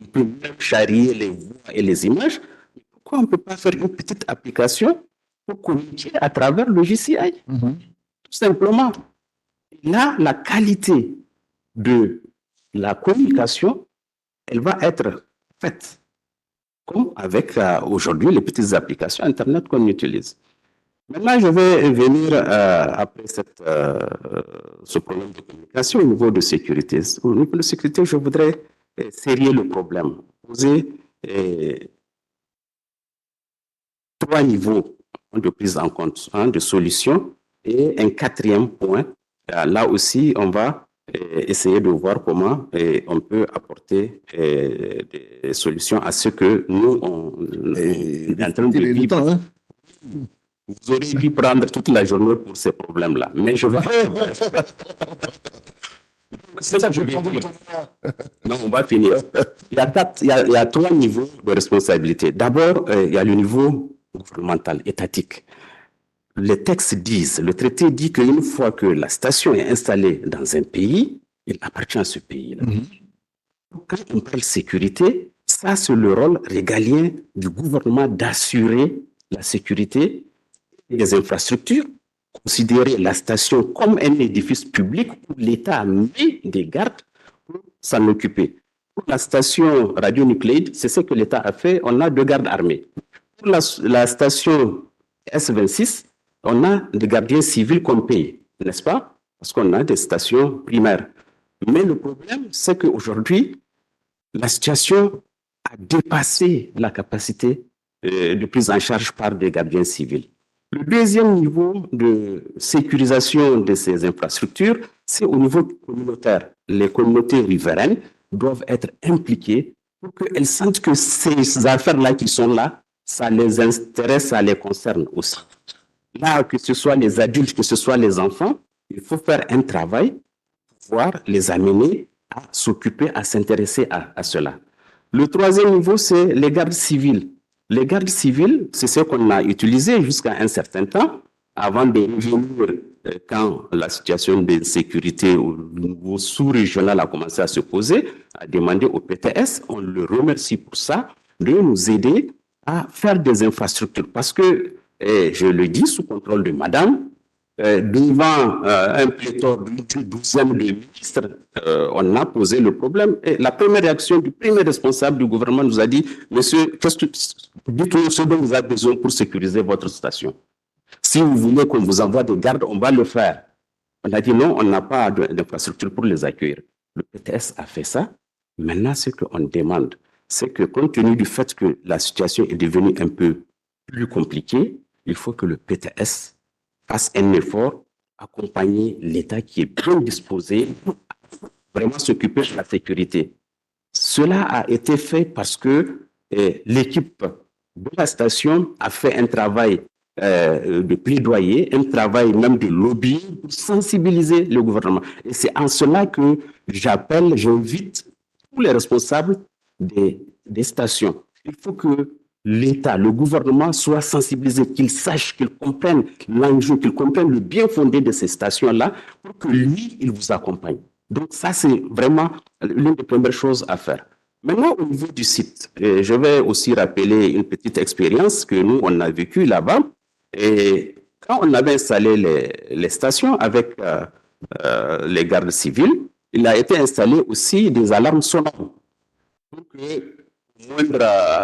on peut même charrier les voix et les images, pourquoi on ne peut pas faire une petite application pour communiquer à travers le GCI? Tout simplement. Là, la qualité de la communication, elle va être faite, comme avec aujourd'hui les petites applications Internet qu'on utilise. Maintenant, je vais venir après ce problème de communication au niveau de sécurité. Au niveau de sécurité, je voudrais serrer le problème, poser 3 niveaux de prise en compte, de solutions, et un 4e point. Là aussi, on va essayer de voir comment on peut apporter des solutions à ce que nous, on est en train de vivre. Vous auriez dû prendre toute la journée pour ces problèmes-là. Mais je vais... C'est ça que je vais dire. Non, on va finir. Il y a 3 niveaux de responsabilité. D'abord, il y a le niveau gouvernemental, étatique. Les textes disent, le traité dit qu'une fois que la station est installée dans un pays, il appartient à ce pays-là. Quand on parle sécurité, ça c'est le rôle régalien du gouvernement d'assurer la sécurité des infrastructures, considérer la station comme un édifice public où l'État met des gardes pour s'en occuper. Pour la station radionucléide, c'est ce que l'État a fait, on a 2 gardes armés. Pour la station S26, on a des gardiens civils qu'on paye, n'est-ce pas? Parce qu'on a des stations primaires. Mais le problème, c'est qu'aujourd'hui, la situation a dépassé la capacité de prise en charge par des gardiens civils. Le 2e niveau de sécurisation de ces infrastructures, c'est au niveau communautaire. Les communautés riveraines doivent être impliquées pour qu'elles sentent que ces affaires-là qui sont là, ça les intéresse, ça les concerne aussi. Là, que ce soit les adultes, que ce soit les enfants, il faut faire un travail pour pouvoir les amener à s'occuper, à s'intéresser à cela. Le 3e niveau, c'est les gardes civils. Les gardes civils, c'est ce qu'on a utilisé jusqu'à un certain temps, avant de revenir quand la situation de sécurité au niveau sous-régional a commencé à se poser, à demander au PTS, on le remercie pour ça, de nous aider à faire des infrastructures. Parce que, je le dis sous contrôle de madame, devant un pléthore d'une douzaine de ministres, on a posé le problème. Et la première réaction du premier responsable du gouvernement nous a dit, monsieur, dites-nous ce dont vous avez besoin pour sécuriser votre station. Si vous voulez qu'on vous envoie des gardes, on va le faire. On a dit non, on n'a pas d'infrastructure pour les accueillir. Le PTS a fait ça. Maintenant, ce qu'on demande, c'est que compte tenu du fait que la situation est devenue un peu plus compliquée, il faut que le PTS fasse un effort, accompagner l'État qui est bien disposé pour vraiment s'occuper de la sécurité. Cela a été fait parce que l'équipe de la station a fait un travail de plaidoyer, un travail même de lobby pour sensibiliser le gouvernement. Et c'est en cela que j'invite tous les responsables des stations. Il faut que l'État, le gouvernement soit sensibilisé, qu'il sache, qu'il comprenne l'enjeu, qu'il comprenne le bien fondé de ces stations-là pour que lui, il vous accompagne. Donc ça, c'est vraiment l'une des premières choses à faire. Maintenant, au niveau du site, je vais aussi rappeler une petite expérience que nous, on a vécue là-bas. Et quand on avait installé les stations avec les gardes civils, il a été installé aussi des alarmes sonores pour que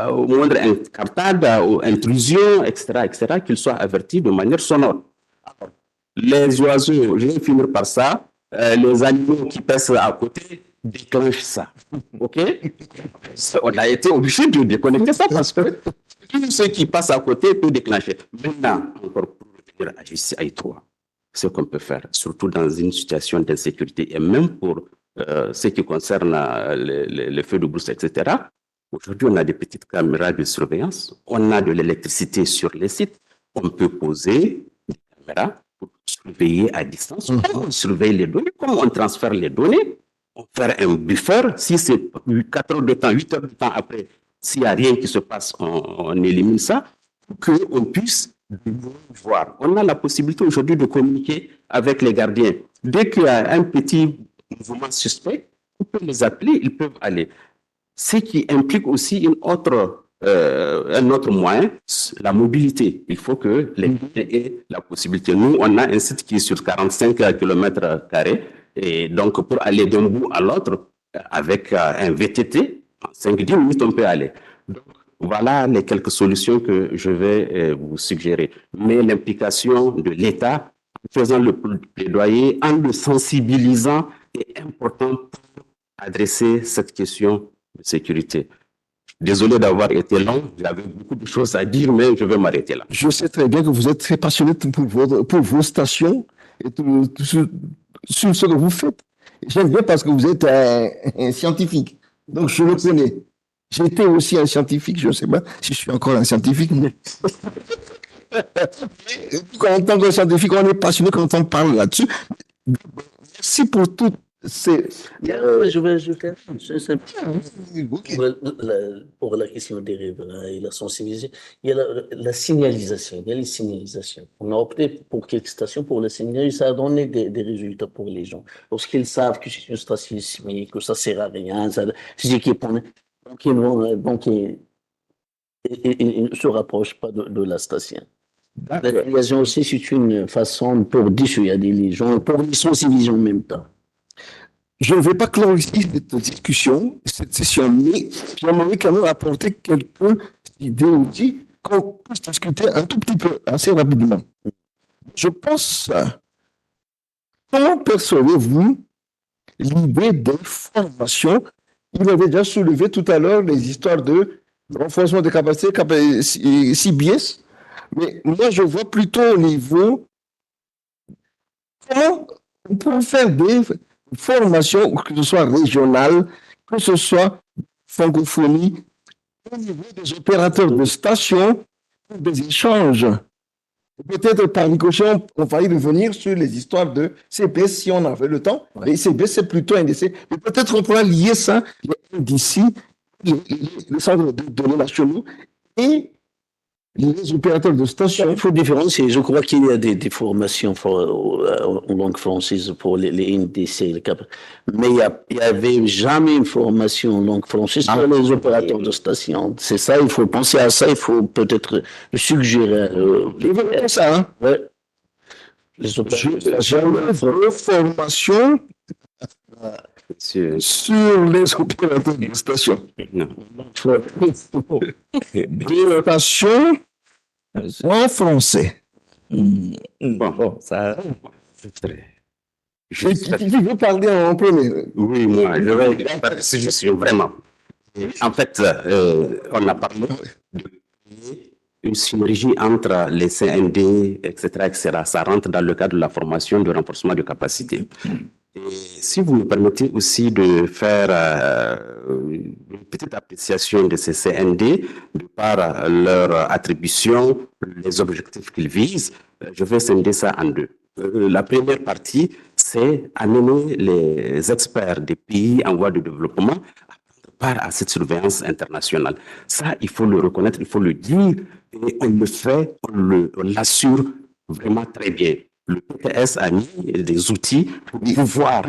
au moindre incartade ou intrusion, etc., qu'ils soient avertis de manière sonore. Alors, les oiseaux, je vais finir par ça, les animaux qui passent à côté déclenchent ça. OK? On a été obligé de déconnecter ça parce que tous ceux qui passent à côté peuvent déclencher. Maintenant, encore pour revenir à JCI3, ce qu'on peut faire, surtout dans une situation d'insécurité et même pour ce qui concerne les feux de brousse, etc. Aujourd'hui, on a des petites caméras de surveillance, on a de l'électricité sur les sites, on peut poser des caméras pour surveiller à distance, on surveille les données, comment on transfère les données, on fait un buffer, si c'est 4 heures de temps, 8 heures de temps après, s'il n'y a rien qui se passe, on élimine ça, pour qu'on puisse voir. On a la possibilité aujourd'hui de communiquer avec les gardiens. Dès qu'il y a un petit mouvement suspect, on peut les appeler, ils peuvent aller. Ce qui implique aussi un autre moyen, la mobilité. Il faut que les gens aient la possibilité. Nous, on a un site qui est sur 45 km², et donc pour aller d'un bout à l'autre, avec un VTT, en 5-10 minutes, on peut aller. Donc, voilà les quelques solutions que je vais vous suggérer. Mais l'implication de l'État, en faisant le plaidoyer, en le sensibilisant, est importante pour adresser cette question de sécurité. Désolé d'avoir été long, j'avais beaucoup de choses à dire, mais je vais m'arrêter là. Je sais très bien que vous êtes très passionné pour vos stations et sur ce que vous faites. J'aime bien parce que vous êtes un scientifique. Donc, je le connais. J'étais aussi un scientifique, je ne sais pas si je suis encore un scientifique, mais en tant que scientifique, on est passionné quand on parle là-dessus. Merci pour toutes ces... Je vais ajouter Ok. pour la question des riverains et la sensibilisation. Il y a la signalisation, il y a les signalisations. On a opté pour quelques stations pour la signalisation, ça a donné des résultats pour les gens. Lorsqu'ils savent que c'est une station sismique, que ça ne sert à rien, c'est équipement. Donc, ils ne se rapprochent pas de la station. La signalisation aussi, c'est une façon pour dissuader les gens, pour les sensibiliser en même temps. Je ne vais pas clore ici cette discussion, cette session, mais j'aimerais quand même apporter quelques idées aussi qu'on puisse discuter un tout petit peu, assez rapidement. Je pense, comment percevez-vous l'idée d'information? Il avait déjà soulevé tout à l'heure les histoires de renforcement des capacités, CBS, mais moi je vois plutôt au niveau comment on peut faire des formations, que ce soit régionale, que ce soit francophonie, au niveau des opérateurs de stations, des échanges. Peut-être par ricochet, on va y revenir sur les histoires de CBS si on avait le temps. Mais CBS, c'est plutôt NDC. Mais peut-être on pourra lier ça, les NDC, les centres de données nationaux et les opérateurs de stations. Il faut différencier. Je crois qu'il y a des formations en langue française pour les NDC, mais il n'y avait jamais une formation en langue française pour les opérateurs de stations. C'est ça, il faut penser à ça, il faut peut-être suggérer. Je veux dire ça, hein? Ouais. Les opérateurs J'aimerais formation sur les opérateurs de stations. Non. Des stations en français. Bon, ça. Qui veut parler en premier? Oui, moi, je vais faire une suggestion, vraiment. En fait, on a parlé de créer une synergie entre les CND, etc., etc. Ça rentre dans le cadre de la formation de renforcement de capacité. Et si vous me permettez aussi de faire une petite appréciation de ces CND, de par leur attribution, les objectifs qu'ils visent, je vais scinder ça en deux. La première partie, c'est amener les experts des pays en voie de développement à prendre part à cette surveillance internationale. Ça, il faut le reconnaître, il faut le dire, et on le fait, on l'assure vraiment très bien. le PTS a mis des outils pour pouvoir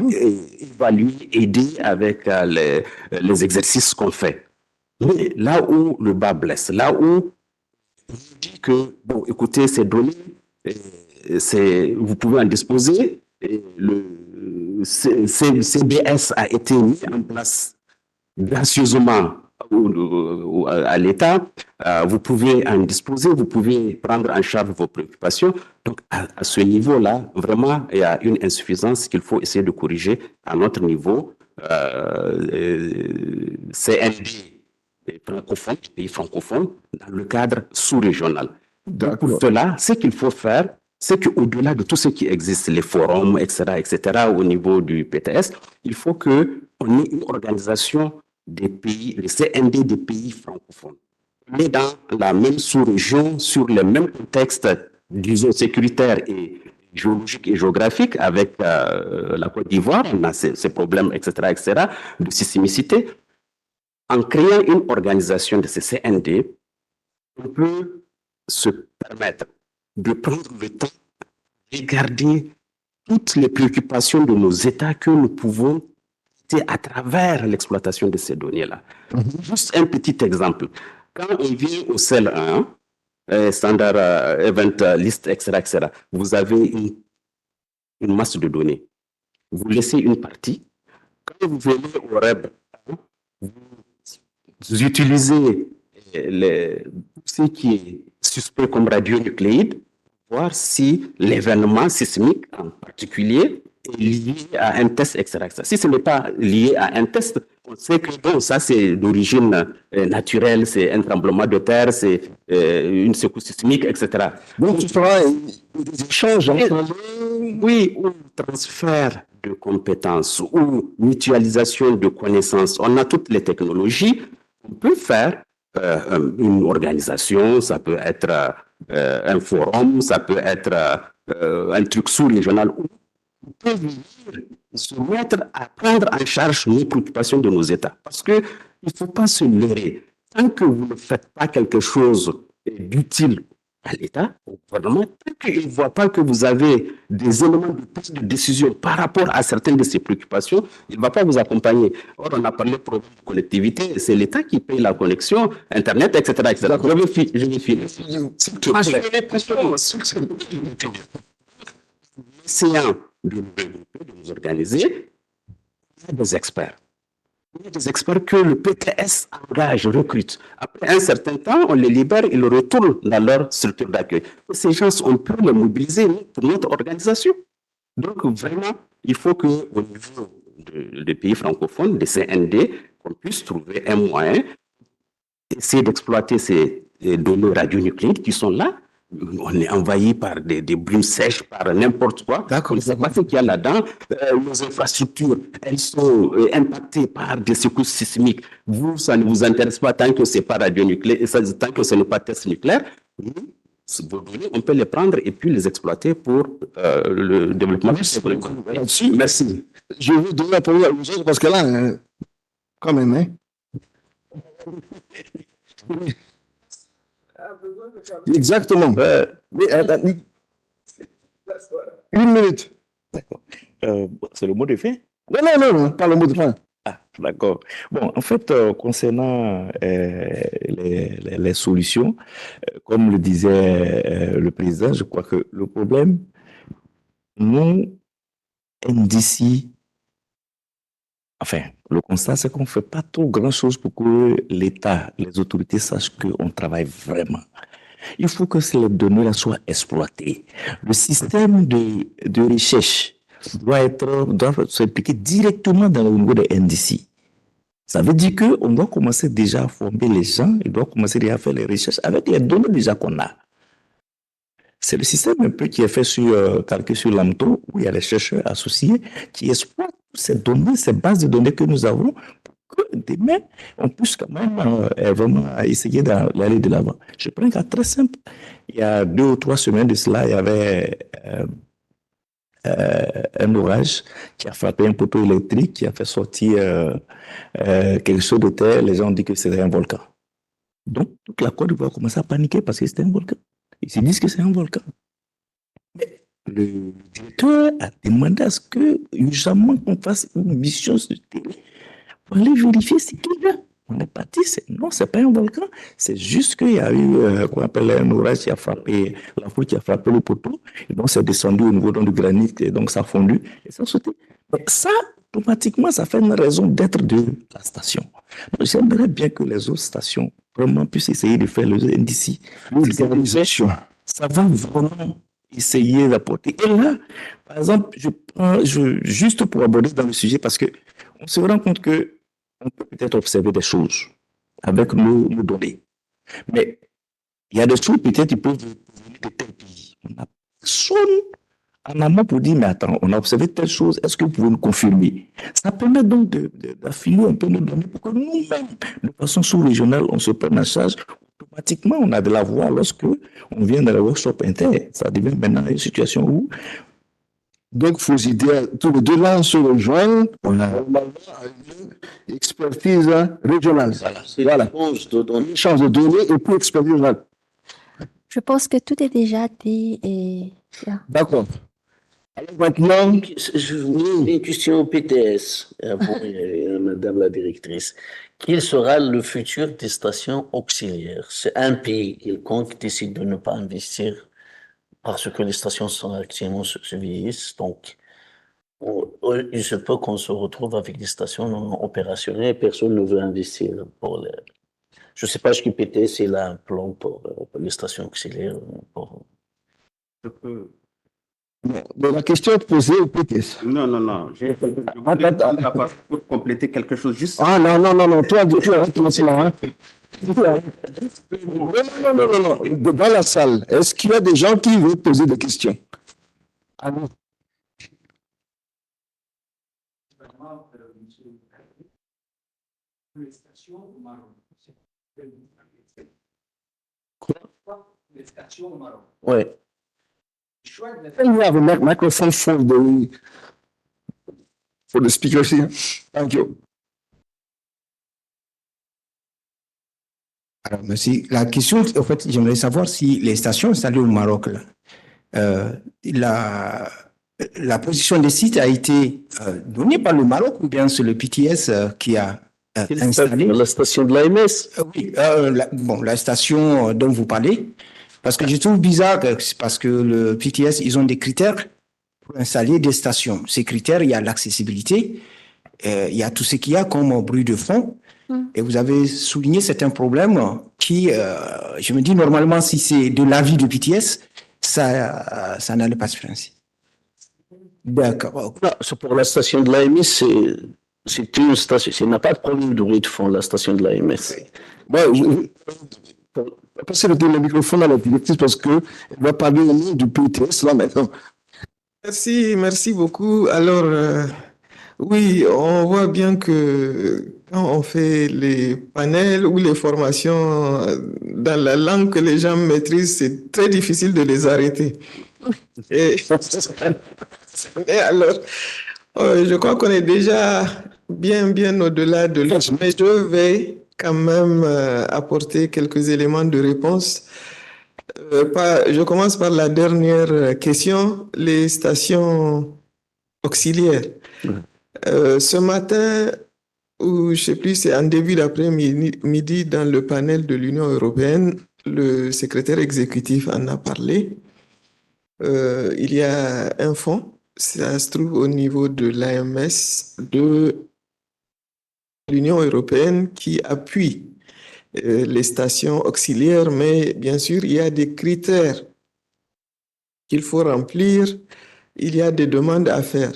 évaluer, aider avec les exercices qu'on fait. Mais là où le bas blesse, là où on dit que, bon, écoutez, ces données, vous pouvez en disposer, le CBS a été mis en place gracieusement à l'État, vous pouvez en disposer, vous pouvez prendre en charge vos préoccupations. Donc, à ce niveau-là, vraiment, il y a une insuffisance qu'il faut essayer de corriger à notre niveau. CND, pays francophones, dans le cadre sous-régional. Pour cela, ce qu'il faut faire, c'est qu'au-delà de tout ce qui existe, les forums, etc., au niveau du PTS, il faut qu'on ait une organisation des pays, les CND des pays francophones. On est dans la même sous-région, sur les mêmes contextes, disons, sécuritaires et géologiques et géographiques, avec la Côte d'Ivoire, on a ces problèmes, etc., de sismicité. En créant une organisation de ces CND, on peut se permettre de prendre le temps de regarder toutes les préoccupations de nos États que nous pouvons à travers l'exploitation de ces données-là. Juste un petit exemple. Quand on vient au CEL 1, Standard Event List, etc., vous avez une masse de données. Vous laissez une partie. Quand vous venez au REB, vous utilisez ce qui est suspect comme radionucléide, voir si l'événement sismique en particulier est lié à un test, etc. Si ce n'est pas lié à un test, on sait que bon, ça c'est d'origine naturelle, c'est un tremblement de terre, c'est une secousse sismique, etc. Donc, tu feras des échanges entre oui, ou transfert de compétences ou mutualisation de connaissances. On a toutes les technologies. On peut faire une organisation, ça peut être un forum, ça peut être un truc sous-régional où on peut venir se mettre à prendre en charge les préoccupations de nos États. Parce qu'il ne faut pas se leurrer. Tant que vous ne faites pas quelque chose d'utile à l'État, au gouvernement, tant qu'il ne voit pas que vous avez des éléments de prise de décision par rapport à certaines de ces préoccupations, il ne va pas vous accompagner. Or, on a parlé de problème de connectivité, c'est l'État qui paye la connexion, Internet, etc. Je vais finir. Essayant de nous organiser, il y a des experts. Il y a des experts que le PTS engage, recrute. Après un certain temps, on les libère, ils retournent dans leur structure d'accueil. Ces gens, on peut les mobiliser pour notre organisation. Donc, vraiment, il faut qu'au niveau des pays francophones, des CND, qu'on puisse trouver un moyen, essayer d'exploiter ces données radionucléides qui sont là. On est envahi par des brumes sèches, par n'importe quoi. On ne sait pas ce qu'il y a là-dedans. Nos infrastructures, elles sont impactées par des secousses sismiques. Vous, ça ne vous intéresse pas tant que ce n'est pas radionucléaire, tant que ce n'est pas test nucléaire. Vos données, on peut les prendre et puis les exploiter pour le développement. Merci. Je vais donner la parole aux autres parce que là, quand même, hein. Exactement. Une minute. D'accord. C'est le mot de fin? Non, pas le mot de fin. Ah, d'accord. Bon, en fait, concernant les solutions, comme le disait le président, je crois que le problème, nous, NDC, enfin, le constat, c'est qu'on ne fait pas trop grand-chose pour que l'État, les autorités sachent qu'on travaille vraiment. Il faut que ces données-là soient exploitées. Le système de recherche doit s'impliquer directement dans le niveau des NDC. Ça veut dire qu'on doit commencer déjà à former les gens, on doit commencer déjà à faire les recherches avec les données déjà qu'on a. C'est le système un peu qui est fait calqué sur l'AMTO, où il y a les chercheurs associés qui exploitent ces données, ces bases de données que nous avons, pour que demain, on puisse quand même vraiment essayer d'aller de l'avant. Je prends un cas très simple. Il y a 2 ou 3 semaines de cela, il y avait un orage qui a frappé un poteau électrique, qui a fait sortir quelque chose de terre. Les gens ont dit que c'était un volcan. Donc, toute la Côte d'Ivoire a commencé à paniquer parce que c'était un volcan. Ils se disent que c'est un volcan. Mais le directeur a demandé à ce que, urgemment, qu'on fasse une mission sur télé pour aller vérifier ce qu'il y a. On est parti, non, c'est pas un volcan, c'est juste qu'il y a eu, qu'on appelle un orage qui a frappé, la foudre qui a frappé le poteau, et donc c'est descendu au niveau du granit, et donc ça a fondu, et ça a sauté. Mais ça, automatiquement, ça fait une raison d'être de la station. Donc, j'aimerais bien que les autres stations vraiment puissent essayer de faire le NDC. L'organisation. Ça va vraiment essayer d'apporter. Et là, par exemple, juste pour aborder dans le sujet, parce que on se rend compte que on peut peut-être observer des choses avec nos données. Mais il y a des choses, peut-être, ils peuvent venir de tel pays. On n'a personne en amont pour dire, mais attends, on a observé telle chose, est-ce que vous pouvez nous confirmer? Ça permet donc d'affiner un peu nos données pour que nous-mêmes, de façon sous-régionale, on se prenne en charge. Automatiquement, on a de la voix lorsque on vient dans le workshop inter. Ça devient maintenant une situation où. Donc, il faut aider tous les deux là, on se rejoint. On a une expertise régionale. Voilà. Échange de données et puis expertise régionale. Je pense que tout est déjà dit et D'accord. Alors maintenant, Une question PTS, Madame la directrice. Quel sera le futur des stations auxiliaires? C'est un pays quelconque décide de ne pas investir parce que les stations sont actuellement se vieillissent. Donc, il se peut qu'on se retrouve avec des stations non opérationnelles et personne ne veut investir pour les. Je ne sais pas ce que PTS est là un plan pour les stations auxiliaires. mais la question est posée au PTS. Non. Je voulais prendre la parole pour compléter quelque chose. Juste. Ah non. Toi, tu arrêtes maintenant. Hein. Non. Dans la salle, est-ce qu'il y a des gens qui veulent poser des questions? Allô? Les stations au Maroc. Les stations au Maroc. Oui. Can we have a microphone for the speakers here? Thank you. Alors, merci. La question, en fait, j'aimerais savoir si les stations installées au Maroc, là, la position des sites a été donnée par le Maroc ou bien c'est le PTS qui a installé? La station de l'AMS. Oui, la station dont vous parlez. Parce que je trouve bizarre, parce que le PTS, ils ont des critères pour installer des stations. Ces critères, il y a l'accessibilité, il y a tout ce qu'il y a comme bruit de fond. Et vous avez souligné certains problèmes qui, je me dis, normalement, si c'est de l'avis du PTS, ça n'allait pas se faire ainsi. D'accord. Non, pour la station de l'AMS, c'est une station. Il n'a pas de problème de bruit de fond, la station de l'AMS. Je vais passer le microphone à la directrice parce qu'elle va parler au nom du PTS là maintenant. Merci beaucoup. Alors, oui, on voit bien que quand on fait les panels ou les formations dans la langue que les gens maîtrisent, c'est très difficile de les arrêter. Et alors, je crois qu'on est déjà bien au-delà de l'âge, mais je vais quand même apporter quelques éléments de réponse. Je commence par la dernière question, les stations auxiliaires. Ce matin, ou je sais plus, c'est en début d'après-midi dans le panel de l'Union européenne, le secrétaire exécutif en a parlé. Il y a un fonds, ça se trouve au niveau de l'AMS de l'Union européenne qui appuie les stations auxiliaires, mais bien sûr, il y a des critères qu'il faut remplir, il y a des demandes à faire.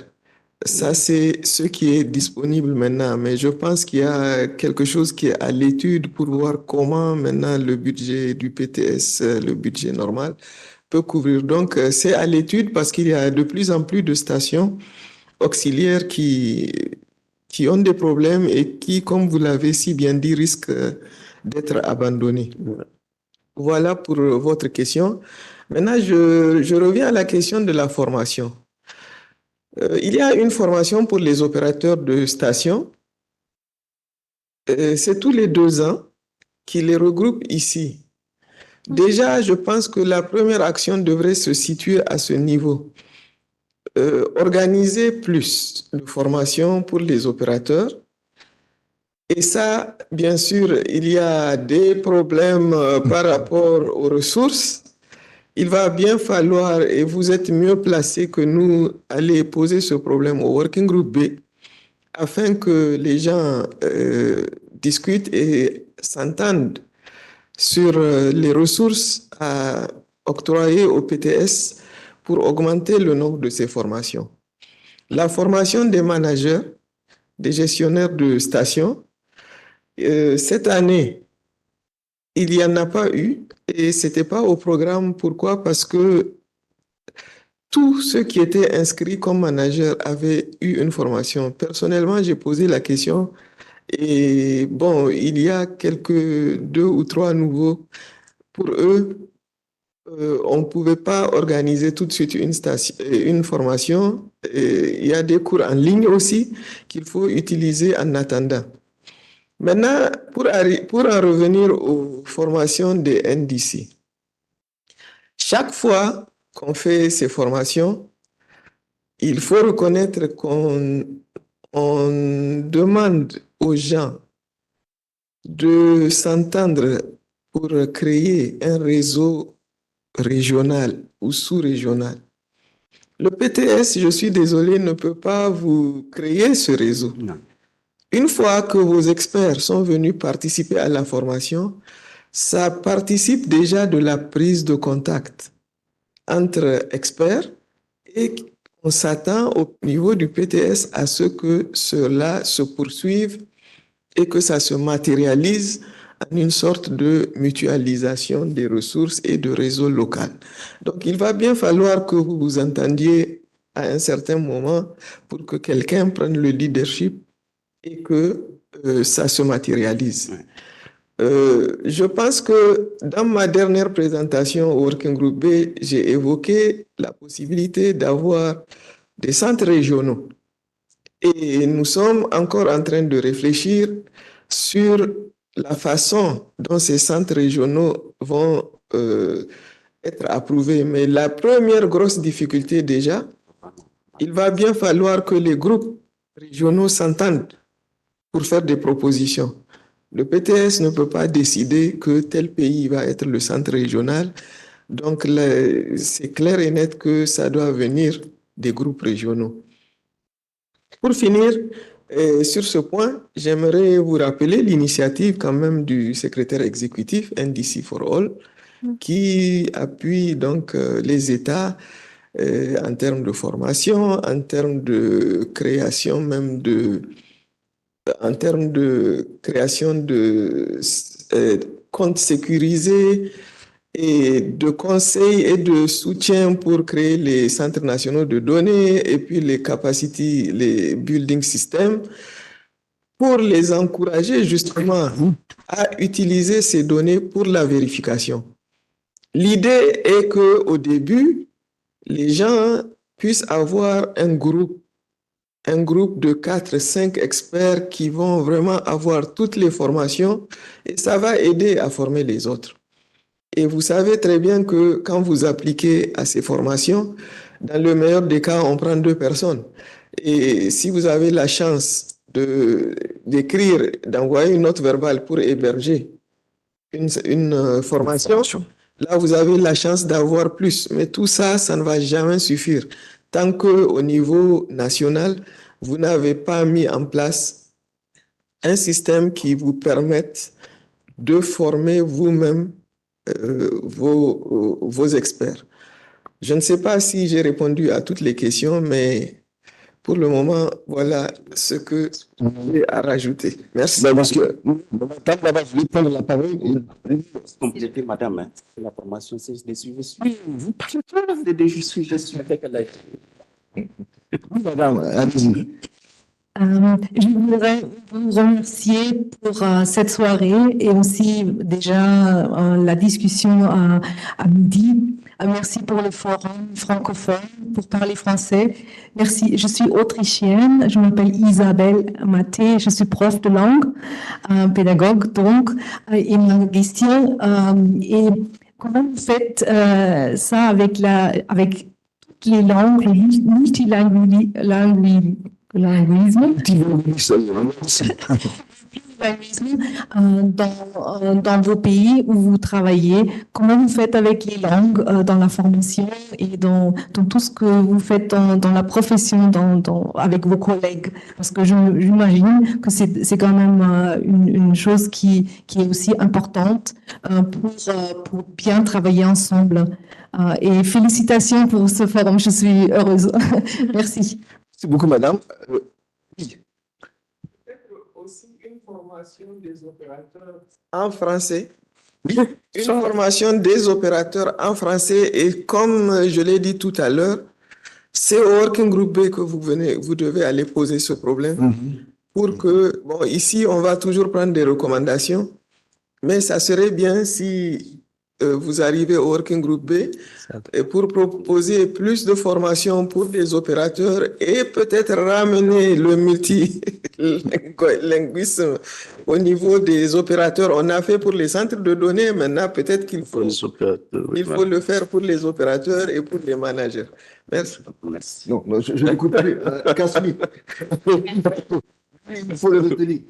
Ça, c'est ce qui est disponible maintenant, mais je pense qu'il y a quelque chose qui est à l'étude pour voir comment maintenant le budget du PTS, le budget normal, peut couvrir. Donc, c'est à l'étude parce qu'il y a de plus en plus de stations auxiliaires qui ont des problèmes et qui, comme vous l'avez si bien dit, risquent d'être abandonnées. Voilà pour votre question. Maintenant, je reviens à la question de la formation. Il y a une formation pour les opérateurs de stations. C'est tous les 2 ans qui les regroupe ici. Déjà, je pense que la première action devrait se situer à ce niveau. organiser plus de formations pour les opérateurs. Et ça, bien sûr, il y a des problèmes par rapport aux ressources. Il va bien falloir, et vous êtes mieux placé que nous, aller poser ce problème au Working Group B afin que les gens discutent et s'entendent sur les ressources à octroyer au PTS pour augmenter le nombre de ces formations. La formation des managers, des gestionnaires de stations, cette année, il n'y en a pas eu et ce n'était pas au programme. Pourquoi? Parce que tous ceux qui étaient inscrits comme managers avaient eu une formation. Personnellement, j'ai posé la question et bon, il y a quelques 2 ou 3 nouveaux. Pour eux, on ne pouvait pas organiser tout de suite une formation. Et il y a des cours en ligne aussi qu'il faut utiliser en attendant. Maintenant, pour en revenir aux formations des NDC, chaque fois qu'on fait ces formations, il faut reconnaître qu'on demande aux gens de s'entendre pour créer un réseau régional ou sous-régional. Le PTS, je suis désolé, ne peut pas vous créer ce réseau. Non. Une fois que vos experts sont venus participer à la formation, ça participe déjà de la prise de contact entre experts et on s'attend au niveau du PTS à ce que cela se poursuive et que ça se matérialise en une sorte de mutualisation des ressources et de réseau local. Donc, il va bien falloir que vous vous entendiez à un certain moment pour que quelqu'un prenne le leadership et que ça se matérialise. Je pense que dans ma dernière présentation au Working Group B, j'ai évoqué la possibilité d'avoir des centres régionaux. Et nous sommes encore en train de réfléchir sur la façon dont ces centres régionaux vont être approuvés. Mais la première grosse difficulté déjà, il va bien falloir que les groupes régionaux s'entendent pour faire des propositions. Le PTS ne peut pas décider que tel pays va être le centre régional. Donc, c'est clair et net que ça doit venir des groupes régionaux. Pour finir, sur ce point, j'aimerais vous rappeler l'initiative quand même du secrétaire exécutif NDC for All qui appuie donc les États en termes de formation, en termes de création même en termes de création de comptes sécurisés et de conseils et de soutien pour créer les centres nationaux de données et puis les capacities, les building systems, pour les encourager justement à utiliser ces données pour la vérification. L'idée est qu'au début, les gens puissent avoir un groupe de 4-5 experts qui vont vraiment avoir toutes les formations et ça va aider à former les autres. Et vous savez très bien que quand vous appliquez à ces formations, dans le meilleur des cas, on prend 2 personnes. Et si vous avez la chance d'écrire, d'envoyer une note verbale pour héberger une formation, là, vous avez la chance d'avoir plus. Mais tout ça, ça ne va jamais suffire. Tant qu'au niveau national, vous n'avez pas mis en place un système qui vous permette de former vous-même vos experts. Je ne sais pas si j'ai répondu à toutes les questions, mais pour le moment, voilà ce que j'ai à rajouter. Merci. Parce que madame là-bas, je vais prendre la parole. Compléter, madame, hein. La formation, c'est des sujets. Oui, vous parlez pas des sujets avec elle. Oui, madame, allez-y. Je voudrais vous remercier pour cette soirée et aussi déjà la discussion à midi. Merci pour le forum francophone pour parler français. Merci. Je suis autrichienne. Je m'appelle Isabelle Maté. Je suis prof de langue, pédagogue donc. Et ma question est comment vous faites ça avec les langues, le multilinguisme, dans vos pays où vous travaillez, comment vous faites avec les langues dans la formation et dans tout ce que vous faites dans la profession, avec vos collègues? Parce que j'imagine que c'est quand même une chose qui est aussi importante pour bien travailler ensemble. Et félicitations pour ce forum, je suis heureuse. Merci. Merci beaucoup, madame. Oui. Aussi une formation des opérateurs en français. Oui. Une formation des opérateurs en français et comme je l'ai dit tout à l'heure, c'est au Working Group B que vous devez aller poser ce problème pour que, bon, ici, on va toujours prendre des recommandations, mais ça serait bien si vous arrivez au Working Group B et pour proposer plus de formations pour les opérateurs et peut-être ramener le multilinguisme au niveau des opérateurs. On a fait pour les centres de données, maintenant peut-être qu'il faut, le faire pour les opérateurs et pour les managers. Merci. Non, je n'écoute plus. Casse-lui. Il faut le retenir.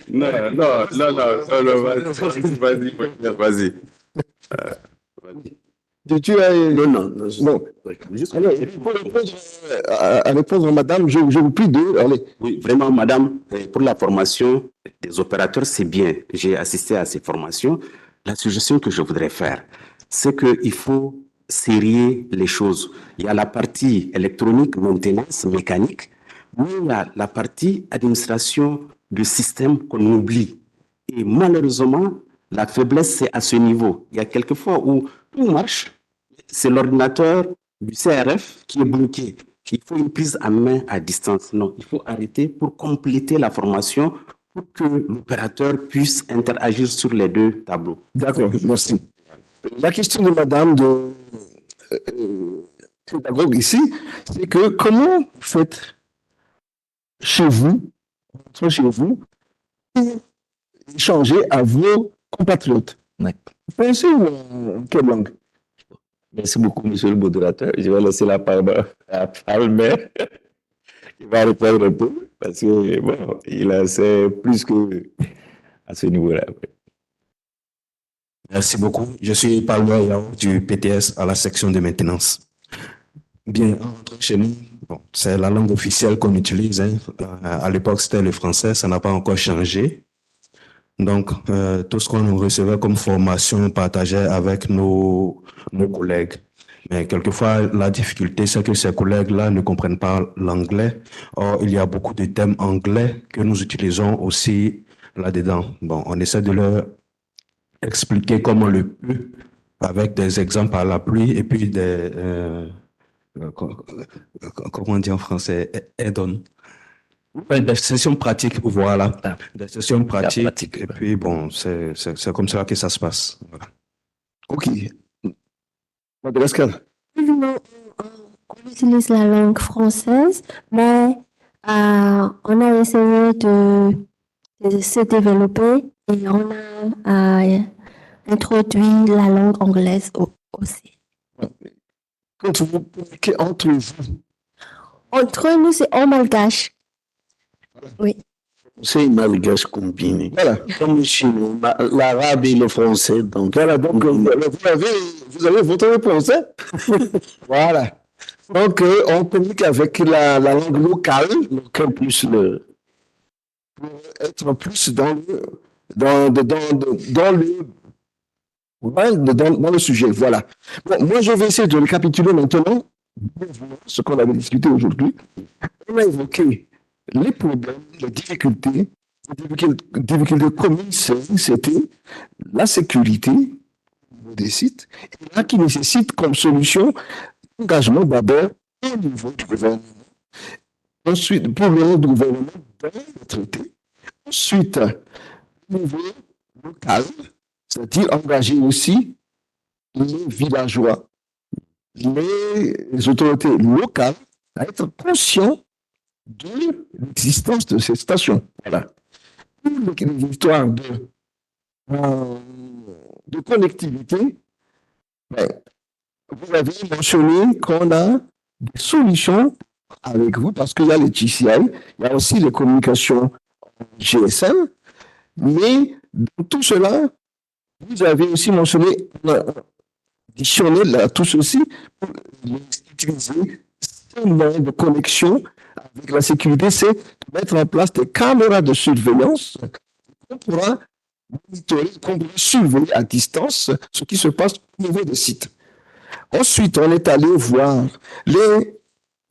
Vas-y. Tu as... Non. Juste alors, pour répondre à madame, je vous prie de... Allez. Oui, vraiment, madame, pour la formation des opérateurs, c'est bien. J'ai assisté à ces formations. La suggestion que je voudrais faire, c'est qu'il faut sérier les choses. Il y a la partie électronique, maintenance, mécanique, mais il y a la partie administration du système qu'on oublie. Et malheureusement, la faiblesse, c'est à ce niveau. Il y a quelques fois où tout marche, c'est l'ordinateur du CRF qui est bloqué. Il faut une prise en main à distance. Non, il faut arrêter pour compléter la formation pour que l'opérateur puisse interagir sur les deux tableaux. D'accord, merci. La question de madame de pédagogue ici, c'est que comment vous faites chez vous, échanger à vos compatriotes? Vous pensez en quelle langue? Merci beaucoup, monsieur le modérateur. Je vais laisser la parole à Albert. Il va répondre un peu parce que, bon, c'est plus que à ce niveau-là. Merci beaucoup. Je suis Palmer Yao du PTS à la section de maintenance. Bien, chez nous, bon, c'est la langue officielle qu'on utilise. Hein. À l'époque, c'était le français, ça n'a pas encore changé. Donc, tout ce qu'on recevait comme formation, on partageait avec nos collègues. Mais quelquefois, la difficulté, c'est que ces collègues-là ne comprennent pas l'anglais. Or, il y a beaucoup de thèmes anglais que nous utilisons aussi là-dedans. Bon, on essaie de leur expliquer comme on le peut, avec des exemples à l'appui et puis des... comment on dit en français? Add-on. Des sessions pratiques, voilà. Des sessions pratiques. Et puis, bon, c'est comme ça que ça se passe. Voilà. Ok. Madagascar. On utilise la langue française, mais on a essayé de se développer et on a introduit la langue anglaise aussi. Quand vous communiquez entre vous? Entre nous, c'est en malgache. Oui. C'est une malgache combiné. Voilà. Comme le chinois, l'arabe et le français. Donc, voilà, donc vous avez votre réponse. Hein? Voilà. Donc, on communique avec la langue locale, plus pour être plus dans le sujet. Voilà. Bon, moi, je vais essayer de récapituler maintenant ce qu'on avait discuté aujourd'hui. On a évoqué les problèmes, les difficultés communes, c'était la sécurité des sites, et là qui nécessite comme solution l'engagement d'abord au niveau du gouvernement, ensuite le problème du gouvernement dans le traité, ensuite au niveau local, c'est-à-dire engager aussi les villageois, les autorités locales à être conscients de l'existence de ces stations. Voilà. Pour les histoires de connectivité, vous avez mentionné qu'on a des solutions avec vous, parce qu'il y a les GCI, il y a aussi les communications GSM, mais dans tout cela, vous avez aussi mentionné, additionné là, tout ceci pour utiliser ces moyens de connexion avec la sécurité, c'est de mettre en place des caméras de surveillance qu'on pourra monitorer, qu'on pourra surveiller à distance ce qui se passe au niveau des sites. Ensuite, on est allé voir les...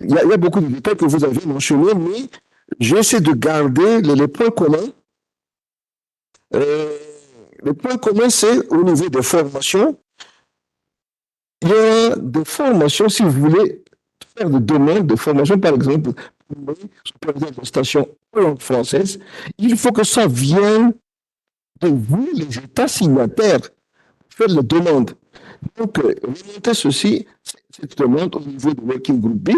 Il y a beaucoup de détails que vous avez mentionnés, mais j'essaie de garder les points communs. Les points communs, c'est au niveau des formations. Il y a des formations, si vous voulez faire des demandes de formation, par exemple, pour les superviseurs de station en langue française, il faut que ça vienne de vous, les États signataires, faire les demandes. Donc, remontez cette demande au niveau du Working Group B.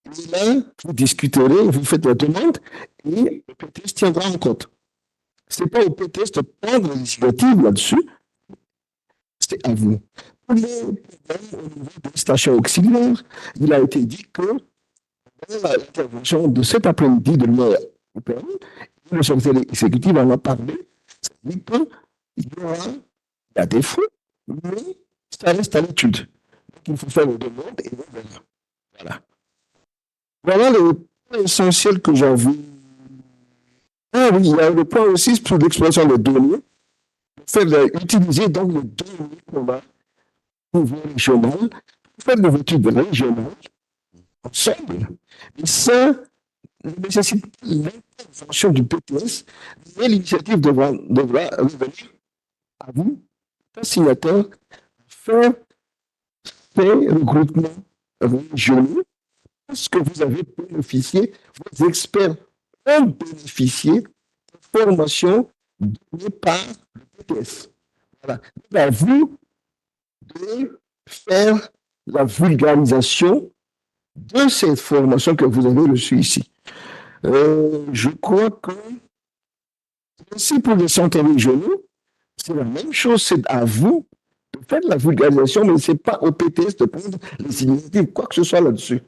Et là, vous discuterez, vous faites la demande et le PTS tiendra en compte. Ce n'est pas au PTS de prendre l'initiative là-dessus, c'est à vous. Pour les problèmes au niveau des stations auxiliaires, il a été dit que dans l'intervention de cet après-midi de l'Union européenne, le secrétaire exécutif en a parlé, c'est-à-dire qu'il y a des fonds, mais ça reste à l'étude. Donc, il faut faire une demande et on verra. Voilà. Voilà les points essentiels que j'avais. Ah oui, il y a le point aussi sur l'exploitation des données. Utiliser donc les données qu'on a au niveau régional pour faire des études régionales ensemble. Et ça nécessite l'intervention du PTS, mais l'initiative devra revenir à vous, signataires, faire des regroupements régionaux. Parce que vous avez bénéficié, vos experts ont bénéficié de formations données par le PTS. Voilà. Donc, à vous de faire la vulgarisation de cette formation que vous avez reçue ici. Je crois que aussi pour les centres régionaux, c'est la même chose, c'est à vous de faire la vulgarisation, mais ce n'est pas au PTS de prendre les initiatives, quoi que ce soit là-dessus.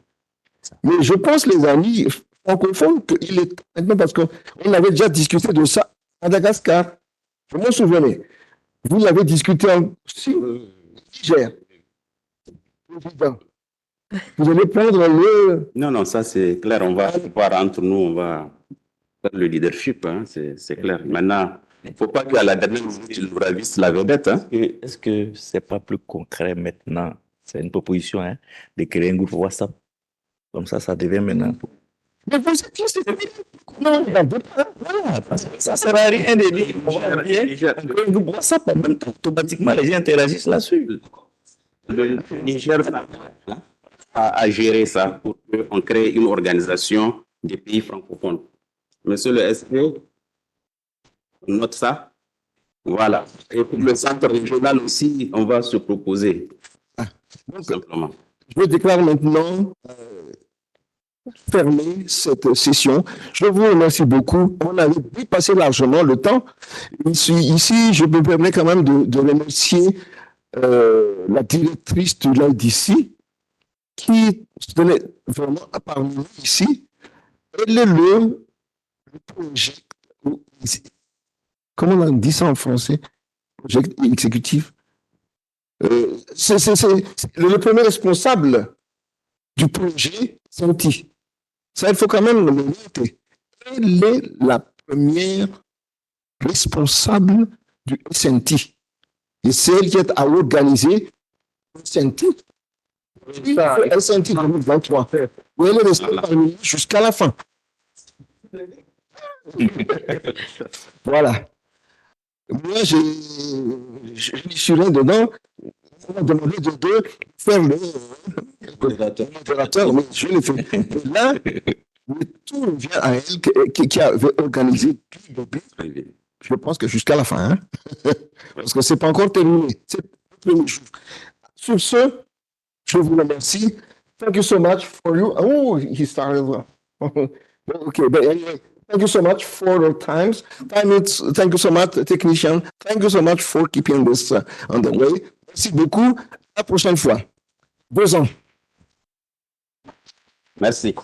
Mais je pense, les amis francophones, qu'il est maintenant, parce qu'on avait déjà discuté de ça à Madagascar. Je m'en souvenais. Vous l'avez discuté en Niger. Vous allez prendre le... Non, ça c'est clair. On va voir entre nous, on va faire le leadership, hein, c'est clair. Maintenant, il ne faut pas qu'à la dernière minute, il nous ravisse la vedette. Hein. Est-ce que ce n'est pas plus concret maintenant? C'est une proposition de créer un groupe WhatsApp. Comme ça devient maintenant. Mais vous êtes juste non, voilà, parce que ça ne sert à rien de dire un groupe WhatsApp, en même temps, automatiquement, les gens interagissent là-dessus. Le Niger a géré ça pour qu'on crée une organisation des pays francophones. Monsieur le SP, on note ça. Voilà. Et pour le centre régional aussi, on va se proposer. Donc, simplement. Je déclare maintenant fermer cette session. Je vous remercie beaucoup. On a dépassé largement le temps. Ici, je me permets quand même de remercier la directrice de l'ADC qui se donnait vraiment à parler ici. Elle est le projet, comment on dit ça en français? Projet exécutif. C'est le premier responsable du projet Senti. Ça, il faut quand même le noter. Elle est la première responsable du SNT. Et c'est elle qui est à organiser le SNT. Le SNT 2023. Où elle est restée parmi nous jusqu'à la fin. Voilà. Moi, je suis rien dedans. On m'a demandé de faire le modérateur, mais je l'ai fait. Là, tout revient à elle qui avait organisé tout le but. Je pense que jusqu'à la fin, hein? Parce que ce n'est pas encore terminé. C'est le premier jour. Sur ce, je vous remercie. Thank you so much for you. Oh, he started. Okay, but anyway. Thank you so much for your time. Thank you so much, technician. Thank you so much for keeping this on the way. Merci beaucoup. À la prochaine fois. 2 ans. Merci.